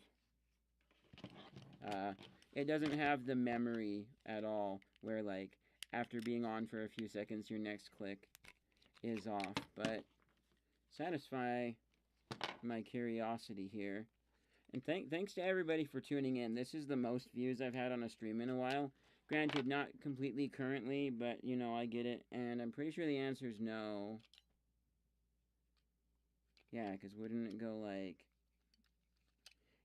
the memory at all where, like, after being on for a few seconds, your next click is off. But satisfy my curiosity here. And thanks to everybody for tuning in. This is the most views I've had on a stream in a while. Granted, not completely currently, but, you know, I get it. And I'm pretty sure the answer is no. Yeah, because wouldn't it go like...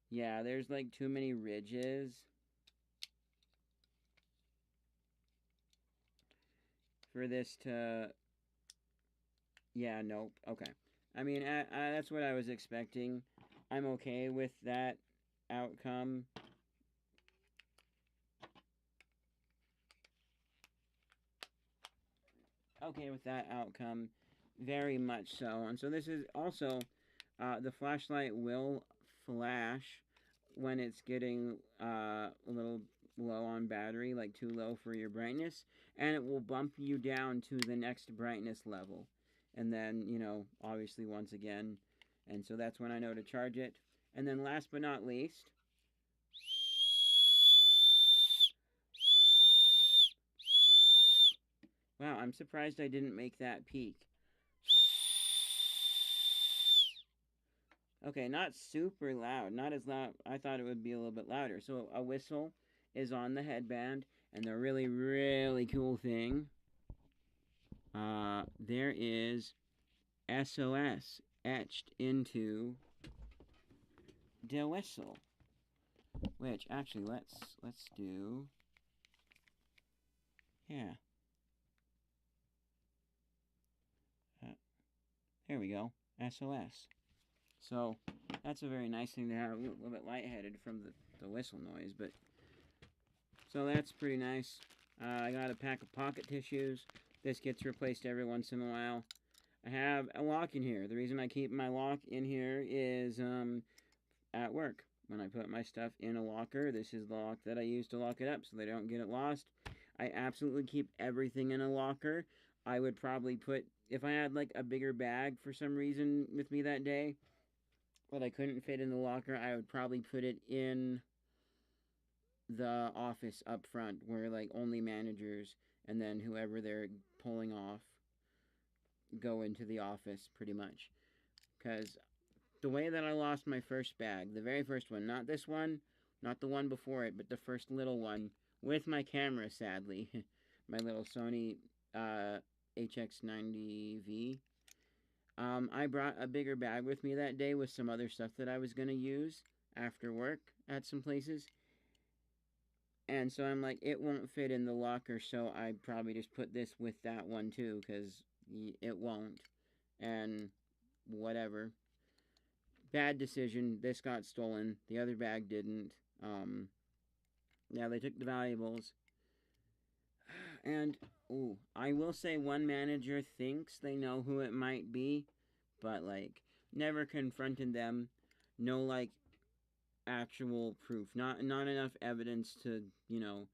Yeah, there's like too many ridges. For this to... Yeah, nope. Okay. I mean, that's what I was expecting. I'm okay with that outcome. Okay with that outcome. Very much so. And so this is also... the flashlight will flash when it's getting a little low on battery, like too low for your brightness. And it will bump you down to the next brightness level. And then, you know, obviously once again. And so that's when I know to charge it. And then last but not least, wow, I'm surprised I didn't make that peak. Okay, not super loud. Not as loud. I thought it would be a little bit louder. So a whistle is on the headband. And the really, really cool thing, there is SOS etched into the whistle. Which, actually, let's do... Yeah. There we go. SOS. So that's a very nice thing to have. A little bit lightheaded from the whistle noise, but so that's pretty nice. I got a pack of pocket tissues. This gets replaced every once in a while. I have a lock in here. The reason I keep my lock in here is at work. When I put my stuff in a locker, this is the lock that I use to lock it up so they don't get it lost. I absolutely keep everything in a locker. I would probably put, if I had like a bigger bag for some reason with me that day, but I couldn't fit in the locker, I would probably put it in the office up front where like only managers and then whoever they're pulling off go into the office pretty much. Because the way that I lost my first bag, the very first one, not this one, not the one before it, but the first little one, with my camera, sadly, my little Sony HX90V. I brought a bigger bag with me that day with some other stuff that I was going to use after work at some places. And so I'm like, it won't fit in the locker, so I probably just put this with that one too, because it won't. And whatever. Bad decision. This got stolen. The other bag didn't. Yeah, they took the valuables. And, ooh, I will say one manager thinks they know who it might be, but, like, never confronted them. No, like, actual proof. Not enough evidence to, you know,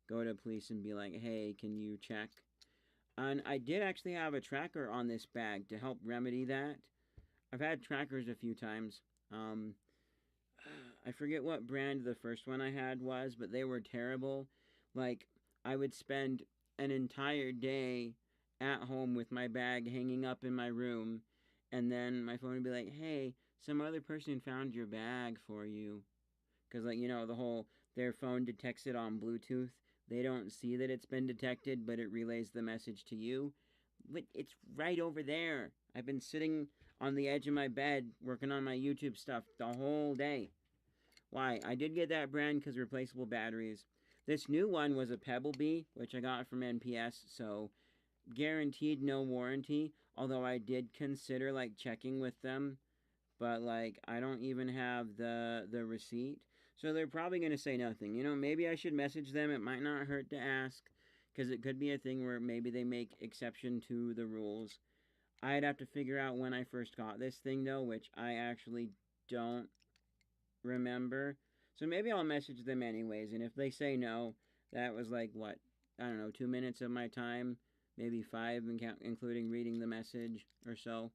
go to police and be like, hey, can you check? And I did actually have a tracker on this bag to help remedy that. I've had trackers a few times. I forget what brand the first one I had was, but they were terrible. Like, I would spend an entire day at home with my bag hanging up in my room, and then my phone would be like, hey, some other person found your bag for you. Because, like, you know, the whole, their phone detects it on Bluetooth. They don't see that it's been detected, but it relays the message to you. But it's right over there. I've been sitting on the edge of my bed working on my YouTube stuff the whole day. Why? I did get that brand because replaceable batteries. This new one was a Pebble Bee, which I got from NPS, so guaranteed no warranty. Although I did consider like checking with them, but like I don't even have the receipt, so they're probably gonna say nothing. You know, maybe I should message them. It might not hurt to ask, because it could be a thing where maybe they make exception to the rules. I'd have to figure out when I first got this thing though, which I actually don't remember. So maybe I'll message them anyways, and if they say no, that was like what, I don't know, 2 minutes of my time, maybe 5, including reading the message or so.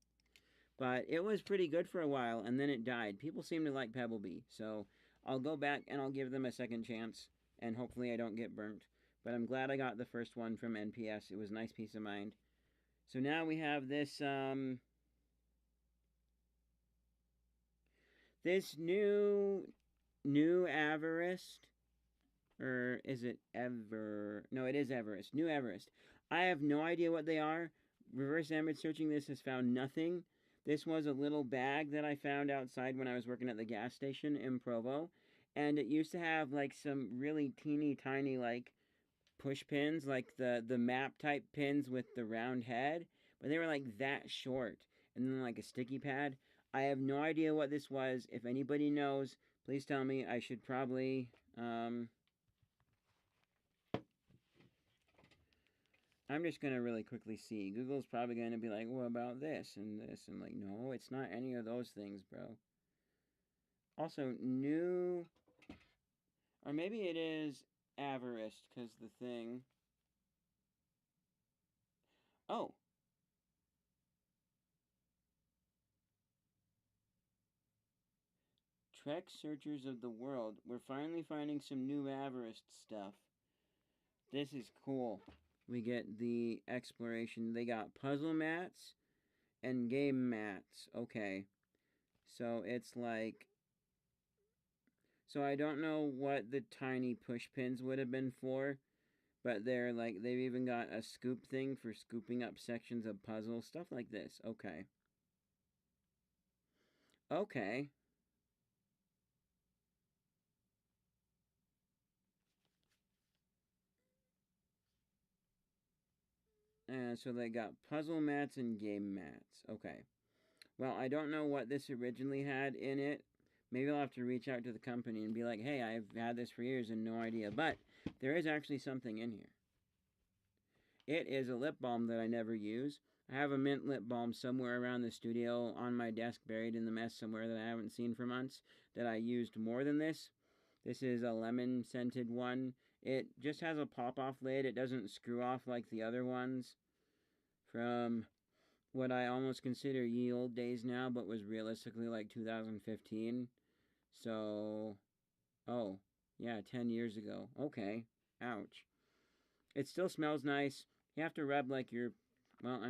But it was pretty good for a while, and then it died. People seem to like Pebble Bee, so I'll go back and I'll give them a second chance, and hopefully I don't get burnt. But I'm glad I got the first one from NPS. It was nice peace of mind. So now we have this this new Everest, or is it Ever? No, it is Everest. New Everest. I have no idea what they are. Reverse image searching this has found nothing. This was a little bag that I found outside when I was working at the gas station in Provo, and it used to have like some really teeny tiny like push pins, like the map type pins with the round head, but they were like that short, and then like a sticky pad. I have no idea what this was. If anybody knows, please tell me. I should probably I'm just gonna really quickly see. Google's probably gonna be like, what about this and this? I'm like, no, it's not any of those things, bro. Also, new, or maybe it is Everest, because the thing. Oh, Trek Searchers of the World. We're finally finding some new Everest stuff. This is cool. We get the exploration. They got puzzle mats and game mats. Okay. So it's like. So I don't know what the tiny push pins would have been for, but they're like, they've even got a scoop thing for scooping up sections of puzzles. Stuff like this. Okay. Okay. And so they got puzzle mats and game mats. Okay. Well, I don't know what this originally had in it. Maybe I'll have to reach out to the company and be like, hey, I've had this for years and no idea. But there is actually something in here. It is a lip balm that I never use. I have a mint lip balm somewhere around the studio on my desk, buried in the mess somewhere that I haven't seen for months, that I used more than this. This is a lemon scented one. It just has a pop off lid. It doesn't screw off like the other ones from what I almost consider ye old days now, but was realistically like 2015. So, oh, yeah, 10 years ago. Okay, ouch. It still smells nice. You have to rub like your, well,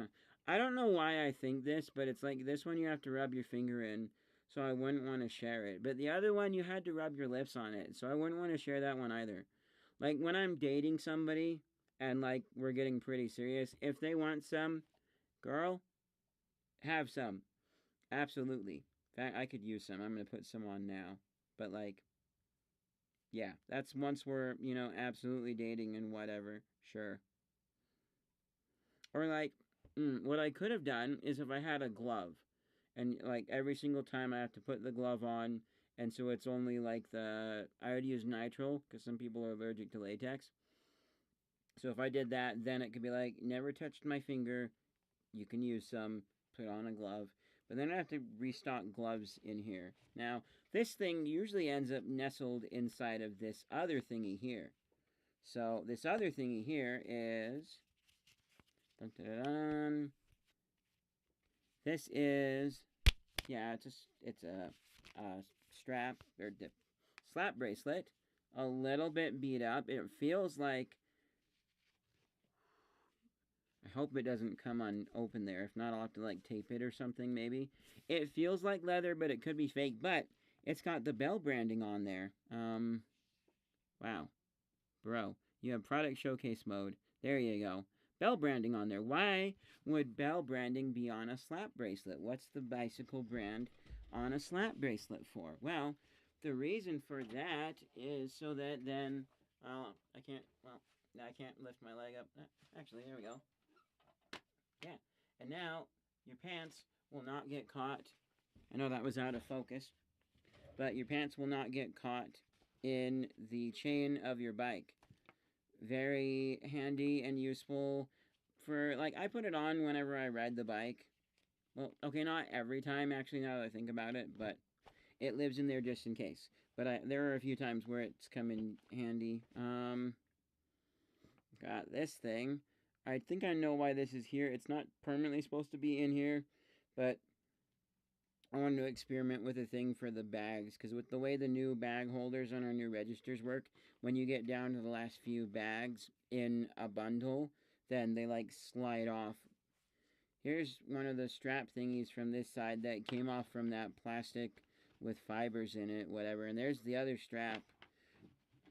I don't know why I think this, but it's like this one you have to rub your finger in, so I wouldn't want to share it. But the other one you had to rub your lips on it, so I wouldn't want to share that one either. Like when I'm dating somebody and like we're getting pretty serious, if they want some, girl, have some. Absolutely. In fact, I could use some. I'm gonna put some on now. But like, yeah, that's once we're, absolutely dating and whatever. Sure. Or like, what I could have done is if I had a glove, and like every single time I have to put the glove on, and so it's only like I would use nitrile because some people are allergic to latex. So if I did that, then it could be like, never touched my finger. You can use some, put on a glove. But then I have to restock gloves in here. Now, this thing usually ends up nestled inside of this other thingy here. So this other thingy here is, dun, dun, dun, this is, yeah, it's a strap or slap bracelet, a little bit beat up. It feels like, I hope it doesn't come unopen there. If not, I'll have to like tape it or something maybe. It feels like leather, but it could be fake. But it's got the Bell branding on there. Wow. Bro, you have product showcase mode. There you go. Bell branding on there. Why would Bell branding be on a slap bracelet? What's the bicycle brand on a slap bracelet for? Well, the reason for that is so that then, I can't lift my leg up. Actually, there we go. Yeah. And now your pants will not get caught. I know that was out of focus, but your pants will not get caught in the chain of your bike. Very handy and useful for, like, I put it on whenever I ride the bike. Well, okay, not every time, actually, now that I think about it, but it lives in there just in case. But there are a few times where it's come in handy. Got this thing. I think I know why this is here. It's not permanently supposed to be in here, but I wanted to experiment with a thing for the bags, because with the way the new bag holders on our new registers work, when you get down to the last few bags in a bundle, then they like slide off. Here's one of the strap thingies from this side that came off from that plastic with fibers in it, whatever. And there's the other strap.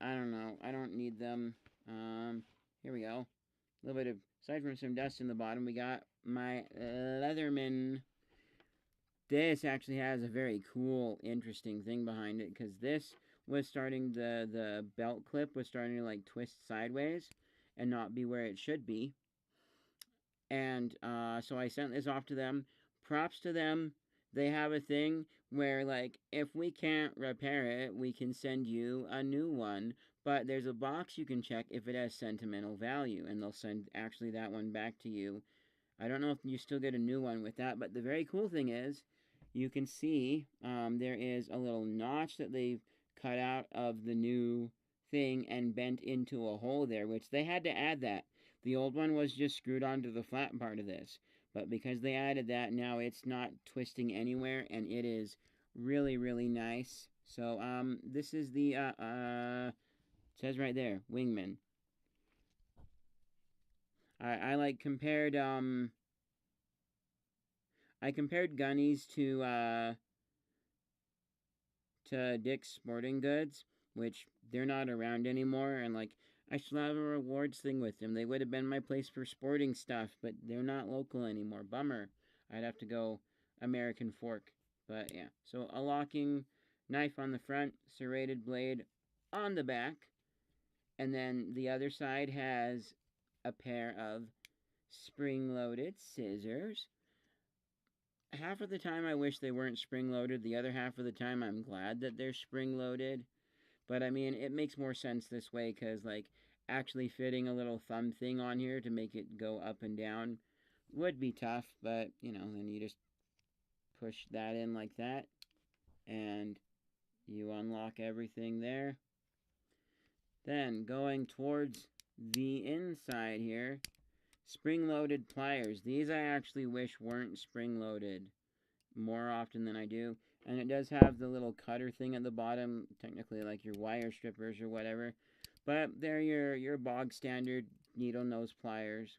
I don't know. I don't need them. Here we go. A little bit of, aside from some dust in the bottom, we got my Leatherman. This actually has a very cool, interesting thing behind it, because this was starting, the belt clip was starting to like twist sideways and not be where it should be. And so I sent this off to them. Props to them. They have a thing where, like, if we can't repair it, we can send you a new one. But there's a box you can check if it has sentimental value, and they'll send actually that one back to you. I don't know if you still get a new one with that, but the very cool thing is, you can see there is a little notch that they've cut out of the new thing and bent into a hole there, which they had to add that. The old one was just screwed onto the flat part of this. But because they added that, now it's not twisting anywhere, and it is really, really nice. So, this is the, it says right there, Wingman. I like compared, I compared Gunnies to Dick's Sporting Goods, which they're not around anymore, and like, I still have a rewards thing with them. They would have been my place for sporting stuff, but they're not local anymore. Bummer. I'd have to go American Fork. But yeah, so a locking knife on the front, serrated blade on the back, and then the other side has a pair of spring-loaded scissors. half of the time I wish they weren't spring-loaded. The other half of the time I'm glad that they're spring-loaded. But, I mean, it makes more sense this way because, like, actually fitting a little thumb thing on here to make it go up and down would be tough. But, you know, then you just push that in like that. And you unlock everything there. Then, going towards the inside here, spring-loaded pliers. These I actually wish weren't spring-loaded more often than I do. And it does have the little cutter thing at the bottom, technically like your wire strippers or whatever. But they're your bog standard needle nose pliers.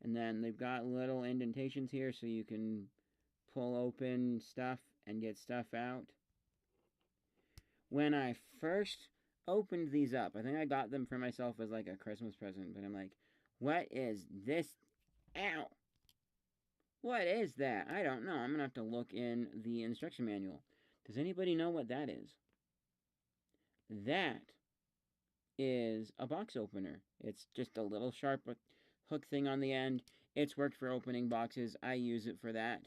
And then they've got little indentations here so you can pull open stuff and get stuff out. When I first opened these up, I think I got them for myself as like a Christmas present, but I'm like, what is this? Ow! What is that? I don't know. I'm going to have to look in the instruction manual. Does anybody know what that is? That is a box opener. It's just a little sharp hook thing on the end. It's worked for opening boxes. I use it for that.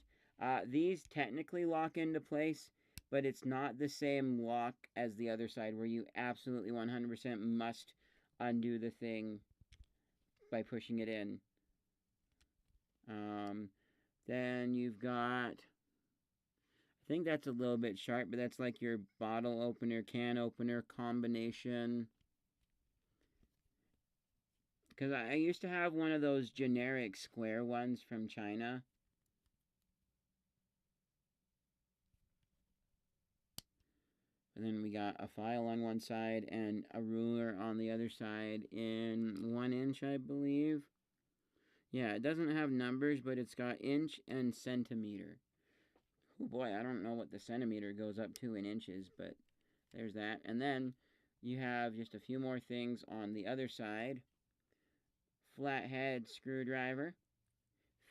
These technically lock into place, but it's not the same lock as the other side where you absolutely 100% must undo the thing by pushing it in. Then you've got, I think that's a little bit sharp, but that's like your bottle opener, can opener combination. Because I used to have one of those generic square ones from China. And then we got a file on one side and a ruler on the other side in 1 inch, I believe. Yeah, it doesn't have numbers, but it's got inch and centimeter. Oh boy, I don't know what the centimeter goes up to in inches, but there's that. And then you have just a few more things on the other side. Flathead screwdriver.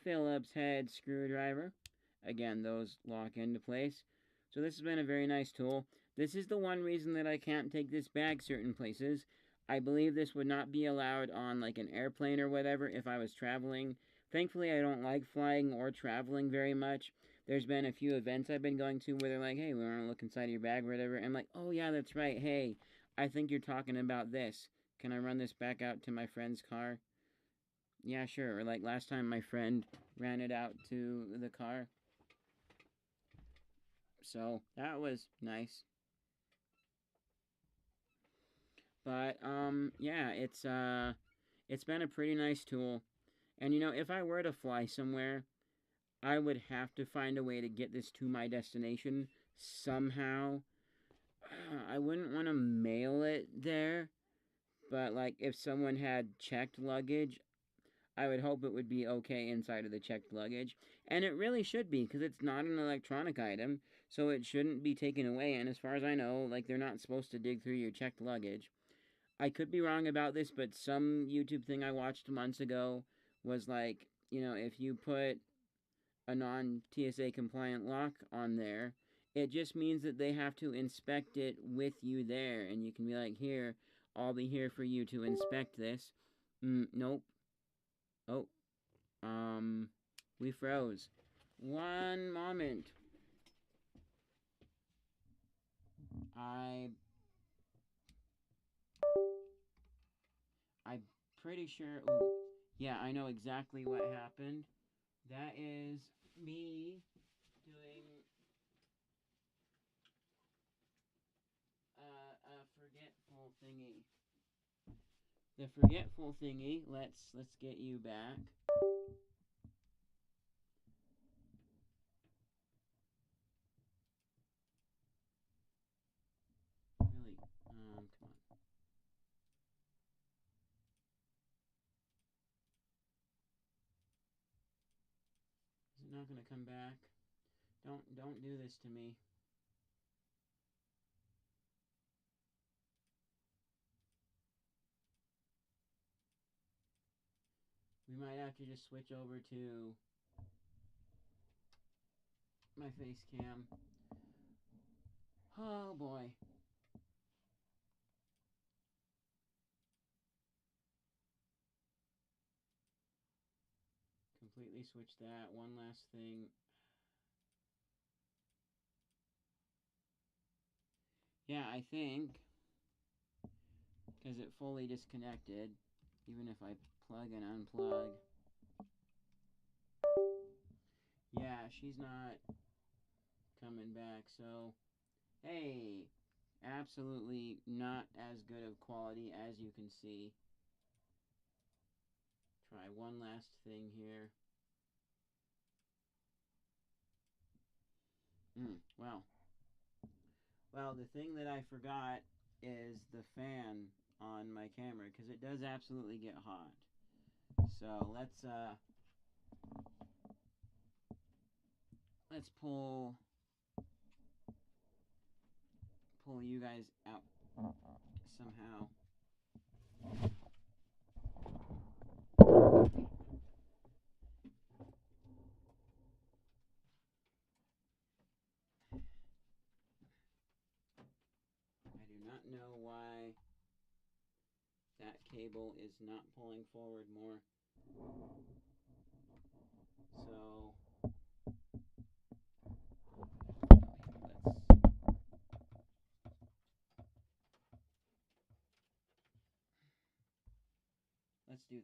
Phillips head screwdriver. Again, those lock into place. So this has been a very nice tool. This is the one reason that I can't take this bag certain places. I believe this would not be allowed on like an airplane or whatever if I was traveling. Thankfully, I don't like flying or traveling very much. There's been a few events I've been going to where they're like, hey, we want to look inside your bag or whatever. And I'm like, oh yeah, that's right. Hey, I think you're talking about this. Can I run this back out to my friend's car? Yeah, sure. Or like last time my friend ran it out to the car. So that was nice. But yeah, it's been a pretty nice tool. And you know, if I were to fly somewhere, I would have to find a way to get this to my destination somehow. I wouldn't want to mail it there, but like if someone had checked luggage, I would hope it would be okay inside of the checked luggage. And it really should be, because it's not an electronic item, so it shouldn't be taken away. And as far as I know, like, they're not supposed to dig through your checked luggage. I could be wrong about this, but some YouTube thing I watched months ago was like, you know, if you put a non-TSA compliant lock on there, it just means that they have to inspect it with you there. And you can be like, here, I'll be here for you to inspect this. Nope. Oh, we froze. One moment. I'm pretty sure. Ooh, yeah, I know exactly what happened. That is me doing a forgetful thingy. The forgetful thingy. Let's get you back. Really? Come on. Is it not gonna come back? Don't do this to me. We might have to just switch over to my face cam. Oh boy. Completely switch that. One last thing. Yeah, I think, because it fully disconnected, even if I plug and unplug. Yeah, she's not coming back, so, hey, absolutely not as good of quality as you can see. Try one last thing here. Well, the thing that I forgot is the fan on my camera, because it does absolutely get hot. So let's pull you guys out somehow. I do not know why that cable is not pulling forward more. So let's do this.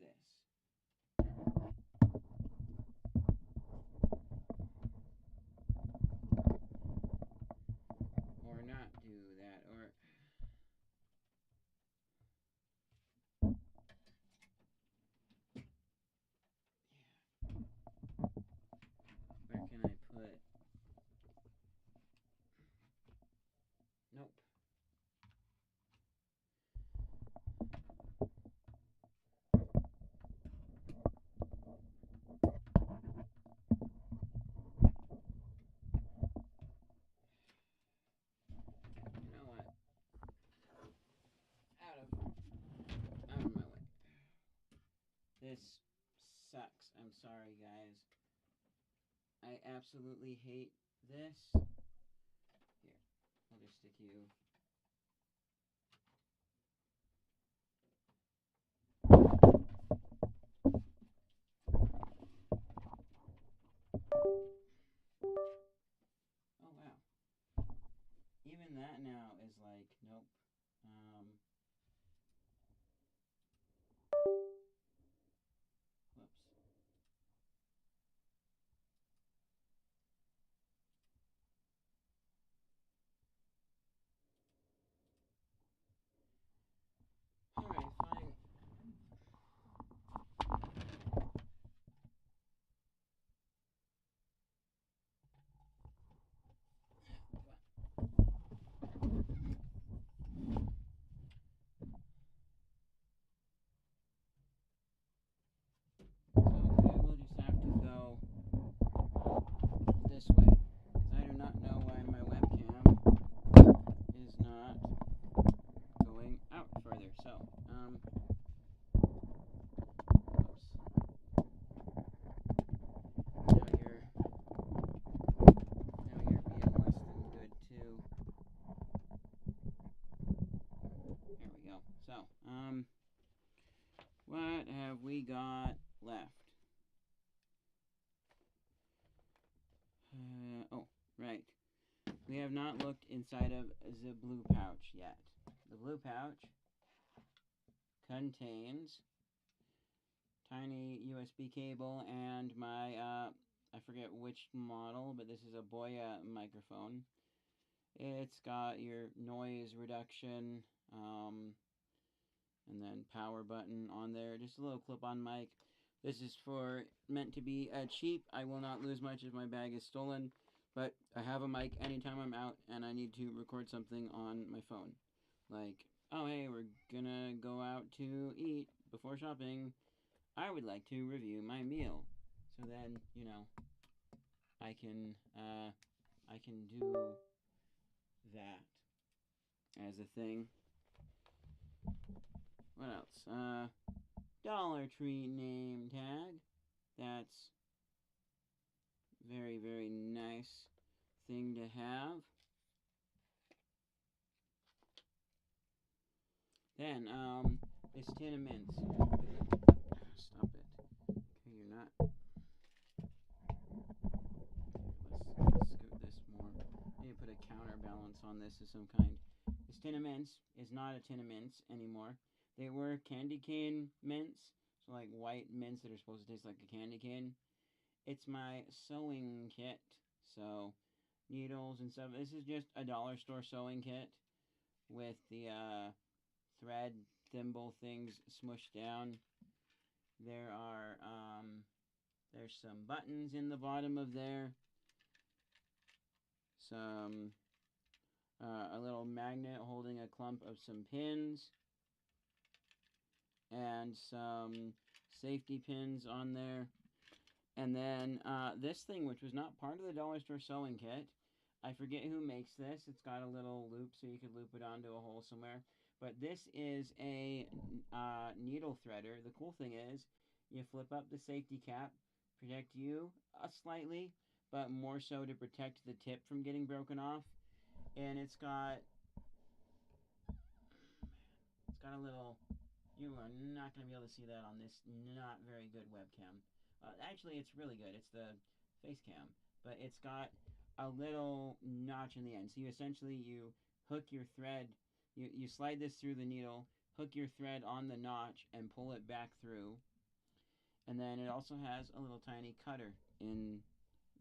Or not do that, or where can I put? Nope. You know what? Out of my way. This sucks. I'm sorry, guys. I absolutely hate this. Here, I'll just stick you. Oh wow. Even that now is like, nope. Whoops. Alright, fine. Okay, we'll just have to go this way, because I do not know why my webcam is not going out further. So, oops. Now you're being less than good too. There we go. So, what have we got left? Oh, right. We have not looked inside of the blue pouch yet. The blue pouch contains tiny USB cable and my, I forget which model, but this is a Boya microphone. It's got your noise reduction, and then power button on there. Just a little clip-on mic. This is meant to be cheap. I will not lose much if my bag is stolen, but I have a mic anytime I'm out and I need to record something on my phone. Like, oh hey, we're gonna go out to eat before shopping. I would like to review my meal. So then, you know, I can do that as a thing. What else? Dollar Tree name tag. That's very, very nice thing to have. Then, this tin of mints. Stop it. Okay, you're not. Let's scoot this more. I need to put a counterbalance on this of some kind. tin of mints is not a tin of mints anymore. They were candy cane mints, so like white mints that are supposed to taste like a candy cane. It's my sewing kit, so needles and stuff. This is just a dollar store sewing kit with the thread thimble things smushed down. There's some buttons in the bottom of there. Some a little magnet holding a clump of some pins, and some safety pins on there. And then this thing, which was not part of the dollar store sewing kit, I forget who makes this. It's got a little loop so you could loop it onto a hole somewhere. But this is a needle threader. The cool thing is you flip up the safety cap, protect you slightly, but more so to protect the tip from getting broken off. And it's got a little, you are not going to be able to see that on this not very good webcam. Actually, it's really good. It's the face cam. But it's got a little notch in the end. So you hook your thread, you slide this through the needle, hook your thread on the notch, and pull it back through. And then it also has a little tiny cutter in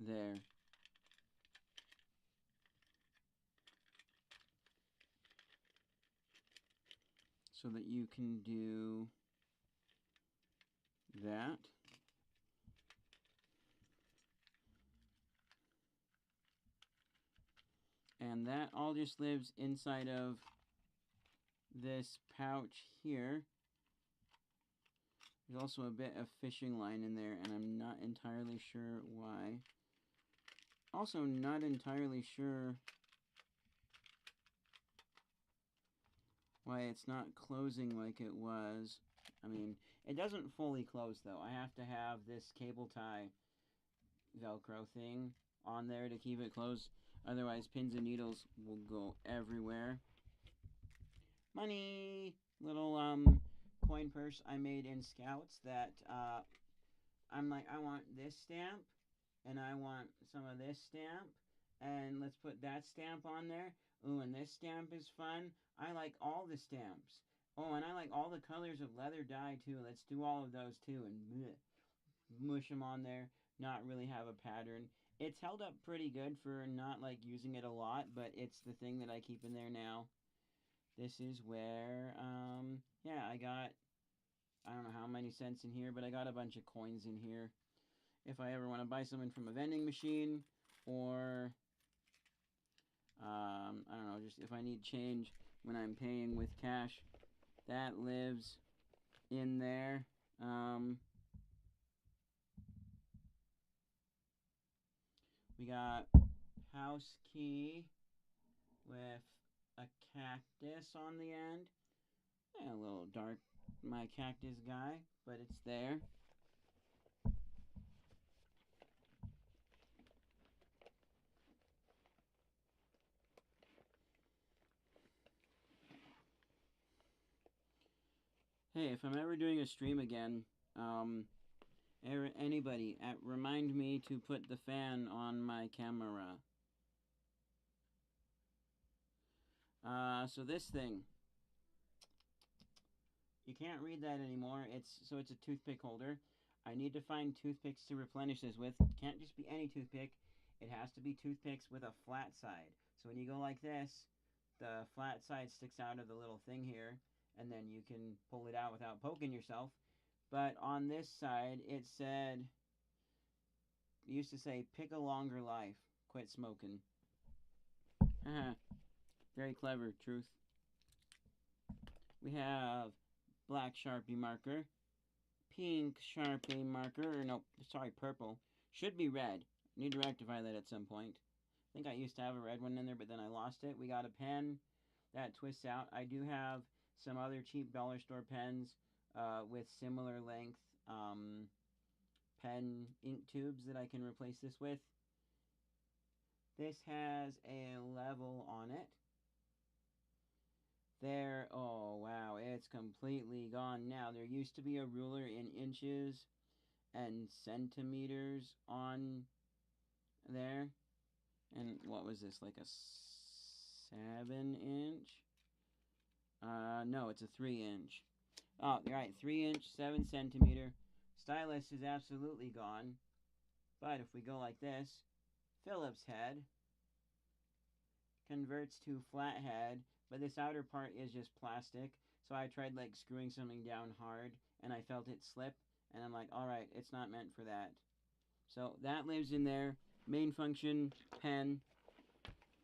there. So that you can do that. And that all just lives inside of this pouch here. There's also a bit of fishing line in there, and I'm not entirely sure why. Also, not entirely sure why it's not closing like it was. I mean, it doesn't fully close, though. I have to have this cable tie Velcro thing on there to keep it closed. Otherwise, pins and needles will go everywhere. Money! Little coin purse I made in Scouts that I'm like, I want this stamp, and I want some of this stamp, and let's put that stamp on there. Ooh, and this stamp is fun. I like all the stamps. Oh, and I like all the colors of leather dye too. Let's do all of those too, and bleh, mush them on there. Not really have a pattern. It's held up pretty good for not like using it a lot, but it's the thing that I keep in there now. This is where, yeah, I don't know how many cents in here, but I got a bunch of coins in here. If I ever want to buy something from a vending machine, or, I don't know, just if I need change when I'm paying with cash, that lives in there. We got house key with a cactus on the end. Yeah, a little dark, my cactus guy, but it's there. Hey, if I'm ever doing a stream again, anybody, remind me to put the fan on my camera. So this thing, you can't read that anymore. It's a toothpick holder. I need to find toothpicks to replenish this with. Can't just be any toothpick. It has to be toothpicks with a flat side. So when you go like this, the flat side sticks out of the little thing here, and then you can pull it out without poking yourself. But on this side, it used to say, pick a longer life, quit smoking. Haha, very clever, truth. We have black Sharpie marker, pink Sharpie marker, or no, sorry, purple. Should be red. Need to rectify that at some point. I think I used to have a red one in there, but then I lost it. We got a pen that twists out. I do have some other cheap dollar store pens with similar length pen ink tubes that I can replace this with. This has a level on it. There, oh wow, it's completely gone now. There used to be a ruler in inches and centimeters on there. And what was this, like a 7-inch? No, it's a 3-inch. Oh, you're right, 3-inch, 7 centimeter. Stylus is absolutely gone. But if we go like this, Phillips head converts to flathead, but this outer part is just plastic. So I tried like screwing something down hard, and I felt it slip, and I'm like, all right, it's not meant for that. So that lives in there. Main function, pen.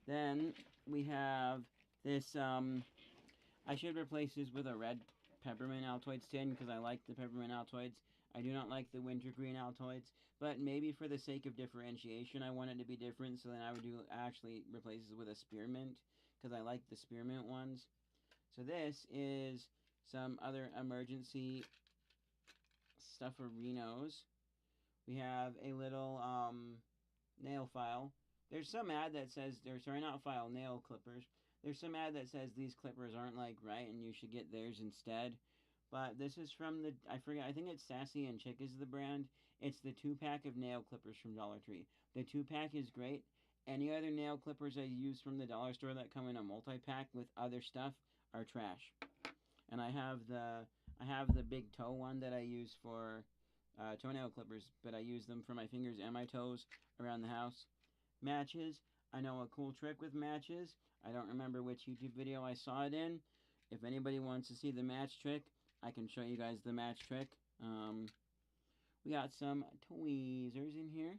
Then we have this, I should replace this with a red peppermint Altoids tin because I like the peppermint Altoids. I do not like the wintergreen Altoids, but maybe for the sake of differentiation, I want it to be different, so then I would actually replace this with a spearmint because I like the spearmint ones. So this is some other emergency stufferinos. We have a little nail file. There's some ad that says, nail clippers. There's some ad that says these clippers aren't like right and you should get theirs instead. But this is from I think it's Sassy and Chick is the brand. It's the 2-pack of nail clippers from Dollar Tree. The 2-pack is great. Any other nail clippers I use from the dollar store that come in a multi-pack with other stuff are trash. And I have the big toe one that I use for toenail clippers, but I use them for my fingers and my toes around the house. Matches. I know a cool trick with matches. I don't remember which YouTube video I saw it in. If anybody wants to see the match trick, I can show you guys the match trick. We got some tweezers in here.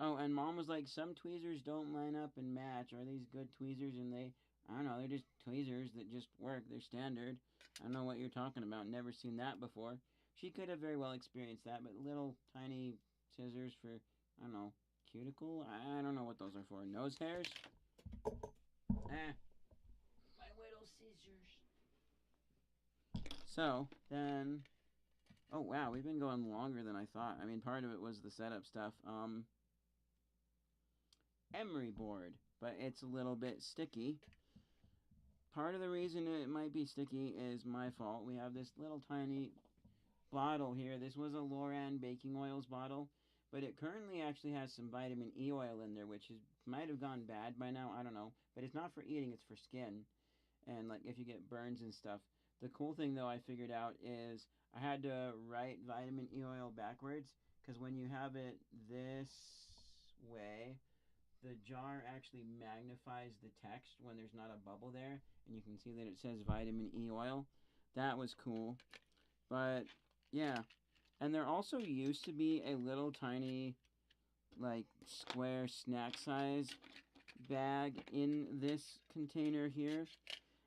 Oh, and Mom was like, some tweezers don't line up and match. Are these good tweezers? And I don't know, they're just tweezers that just work. They're standard. I don't know what you're talking about. Never seen that before. She could have very well experienced that, but little tiny scissors for, I don't know, cuticle? I don't know what those are for. Nose hairs? My little scissors. So, then, oh wow, we've been going longer than I thought. I mean, part of it was the setup stuff. Emery board, but it's a little bit sticky. Part of the reason it might be sticky is my fault. We have this little tiny bottle here. This was a Loran baking oils bottle, but it currently actually has some vitamin E oil in there, which might have gone bad by now. I don't know, but it's not for eating, it's for skin, and like if you get burns and stuff. The cool thing though I figured out is I had to write vitamin E oil backwards, because when you have it this way, the jar actually magnifies the text when there's not a bubble there, and you can see that it says vitamin E oil. That was cool. But yeah, and there also used to be a little tiny like square snack size bag in this container here,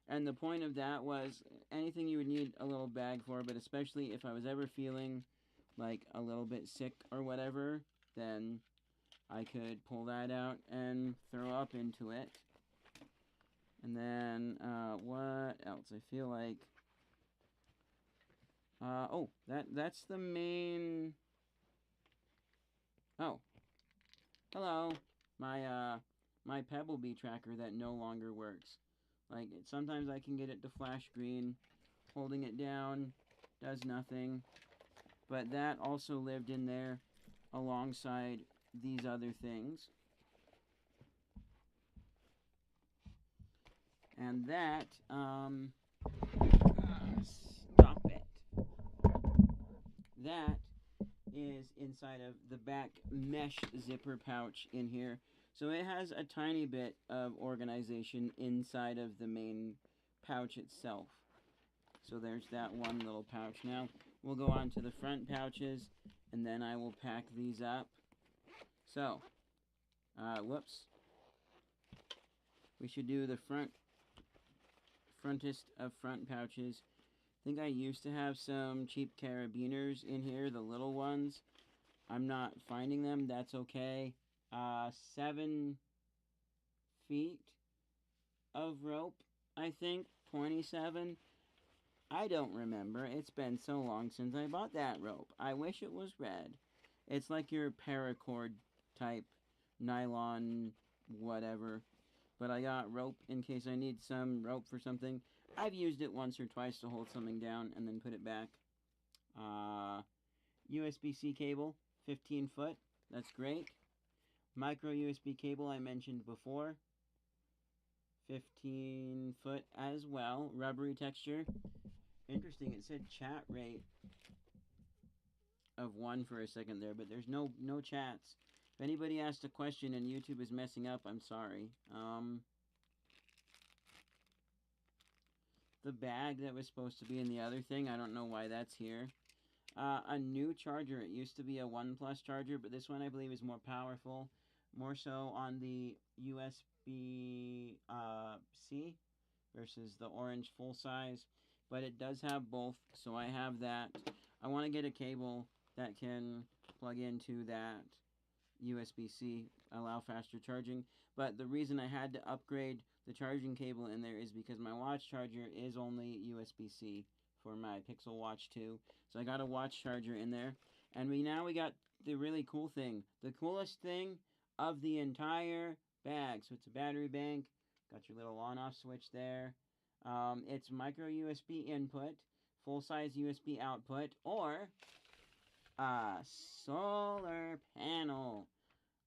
and the point of that was anything you would need a little bag for, but especially if I was ever feeling like a little bit sick or whatever, then I could pull that out and throw up into it. And then, what else? I feel like, oh, that's the main, oh, hello, my Pebble Bee tracker that no longer works. Like, sometimes I can get it to flash green, holding it down does nothing, but that also lived in there alongside these other things. And that, stop it. That is inside of the back mesh zipper pouch in here. So it has a tiny bit of organization inside of the main pouch itself. So there's that one little pouch. Now we'll go on to the front pouches, and then I will pack these up. So, whoops. We should do the frontest of front pouches. I think I used to have some cheap carabiners in here, the little ones. I'm not finding them, that's okay. 7 feet of rope, I think, 27. I don't remember, it's been so long since I bought that rope. I wish it was red. It's like your paracord type nylon whatever. But I got rope in case I need some rope for something. I've used it once or twice to hold something down and then put it back. USB-C cable, 15 foot. That's great. Micro USB cable I mentioned before. 15 foot as well. Rubbery texture. Interesting, it said chat rate of 1 for a second there, but there's no chats. If anybody asked a question and YouTube is messing up, I'm sorry. The bag that was supposed to be in the other thing, I don't know why that's here. A new charger. It used to be a OnePlus charger, but this one I believe is more powerful. More so on the USB C versus the orange full size. But it does have both, so I have that. I want to get a cable that can plug into that USB-C, allow faster charging. But the reason I had to upgrade the charging cable in there is because my watch charger is only USB-C for my Pixel Watch 2. So I got a watch charger in there. And we got the really cool thing. The coolest thing of the entire bag. So it's a battery bank. Got your little on-off switch there. It's micro USB input, full-size USB output, or a solar panel.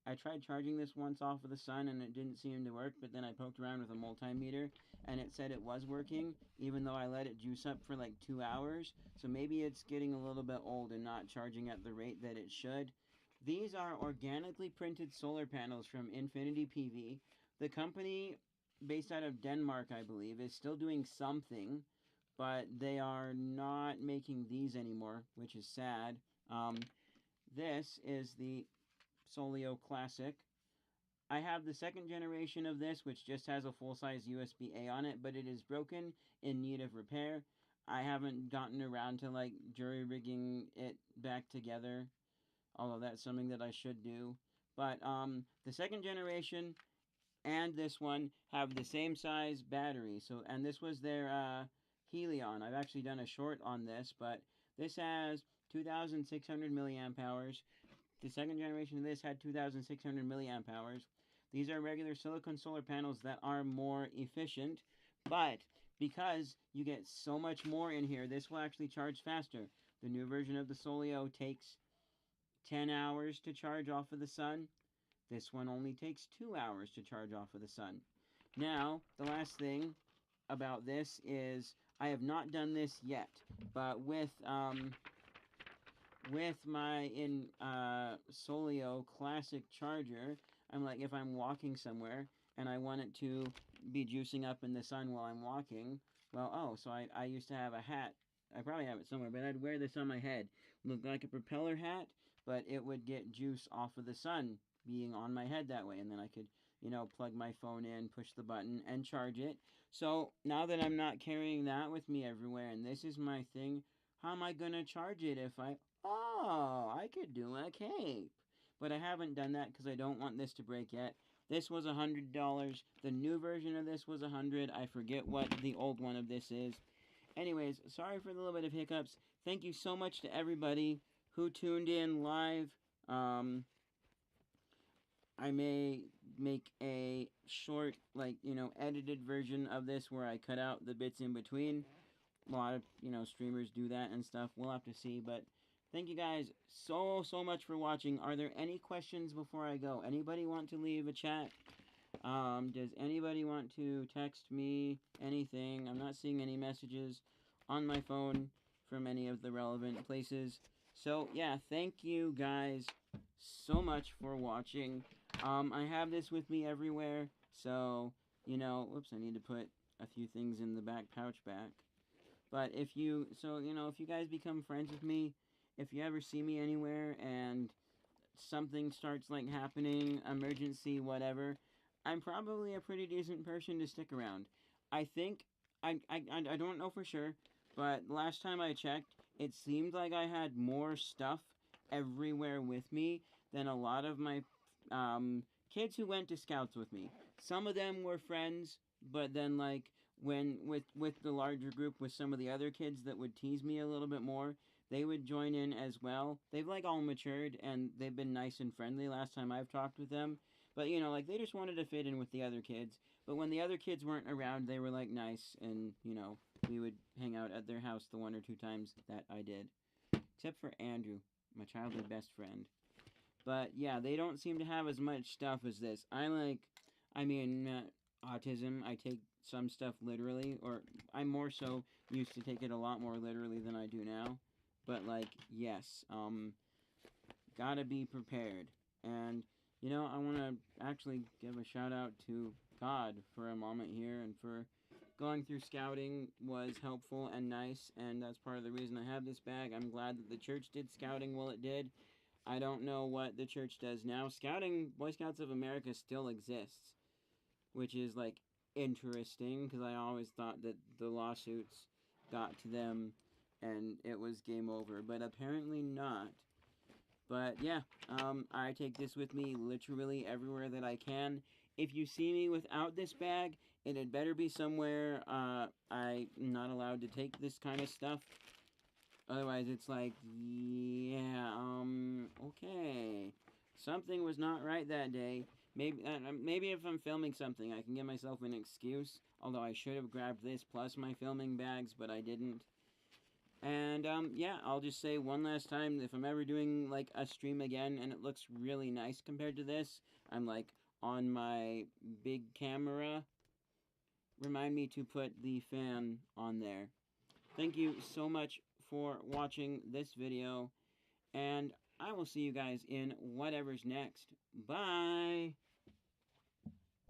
I tried charging this once off of the sun and it didn't seem to work, but then I poked around with a multimeter and it said it was working, even though I let it juice up for like 2 hours. So maybe it's getting a little bit old and not charging at the rate that it should. These are organically printed solar panels from Infinity PV. The company, based out of Denmark, I believe, is still doing something, but they are not making these anymore, which is sad. This is the Solio Classic. I have the second generation of this, which just has a full-size USB-A on it, but it is broken, in need of repair. I haven't gotten around to like jury-rigging it back together, although that's something that I should do. But the second generation and this one have the same size battery. So, and this was their Helion. I've actually done a short on this, but this has 2,600 milliamp hours. The second generation of this had 2,600 milliamp hours. These are regular silicone solar panels that are more efficient, but because you get so much more in here, this will actually charge faster. The new version of the Solio takes 10 hours to charge off of the sun. This one only takes 2 hours to charge off of the sun. Now, the last thing about this is I have not done this yet, but with my Solio Classic charger, I'm like, if I'm walking somewhere and I want it to be juicing up in the sun while I'm walking, well, so I used to have a hat. I probably have it somewhere, but I'd wear this on my head. Looked like a propeller hat, but it would get juice off of the sun being on my head that way, and then I could, plug my phone in, push the button, and charge it. So now that I'm not carrying that with me everywhere, and this is my thing, how am I going to charge it if I could do a cape. But I haven't done that because I don't want this to break yet. This was $100. The new version of this was $100. I forget what the old one of this is. Anyways, sorry for the little bit of hiccups. Thank you so much to everybody who tuned in live. I may make a short, edited version of this where I cut out the bits in between. A lot of, streamers do that and stuff. We'll have to see, but thank you guys so much for watching. Are there any questions before I go? Anybody want to leave a chat? Does anybody want to text me anything? I'm not seeing any messages on my phone from any of the relevant places. So, yeah, thank you guys so much for watching. I have this with me everywhere, so, whoops, I need to put a few things in the back pouch back. But if you guys become friends with me, if you ever see me anywhere and something starts happening, emergency, whatever, I'm probably a pretty decent person to stick around. I think, I don't know for sure, but last time I checked, it seemed like I had more stuff everywhere with me than a lot of my kids who went to Scouts with me. Some of them were friends, but then when with the larger group with some of the other kids that would tease me a little bit more, they would join in as well. They've all matured and they've been nice and friendly last time I've talked with them. But they just wanted to fit in with the other kids. But when the other kids weren't around, they were nice, and we would hang out at their house the 1 or 2 times that I did. Except for Andrew, my childhood best friend. But yeah, they don't seem to have as much stuff as this. autism. I take some stuff literally, or I more so used to take it a lot more literally than I do now. But like, yes, gotta be prepared. And you know, I want to actually give a shout out to God for a moment here, and for going through scouting was helpful and nice, and that's part of the reason I have this bag. I'm glad that the church did scouting while it did. I don't know what the church does now. Scouting, Boy Scouts of America still exists, which is like interesting because I always thought that the lawsuits got to them and it was game over, but apparently not. But yeah, I take this with me literally everywhere that I can. If you see me without this bag, it had better be somewhere I'm not allowed to take this kind of stuff. Otherwise, it's like, yeah, okay. Something was not right that day. Maybe if I'm filming something, I can give myself an excuse. Although I should have grabbed this plus my filming bags, but I didn't. And, yeah, I'll just say one last time, if I'm ever doing, like, a stream again and it looks really nice compared to this, I'm, like, on my big camera, remind me to put the fan on there. Thank you so much for watching this video, and I will see you guys in whatever's next. Bye!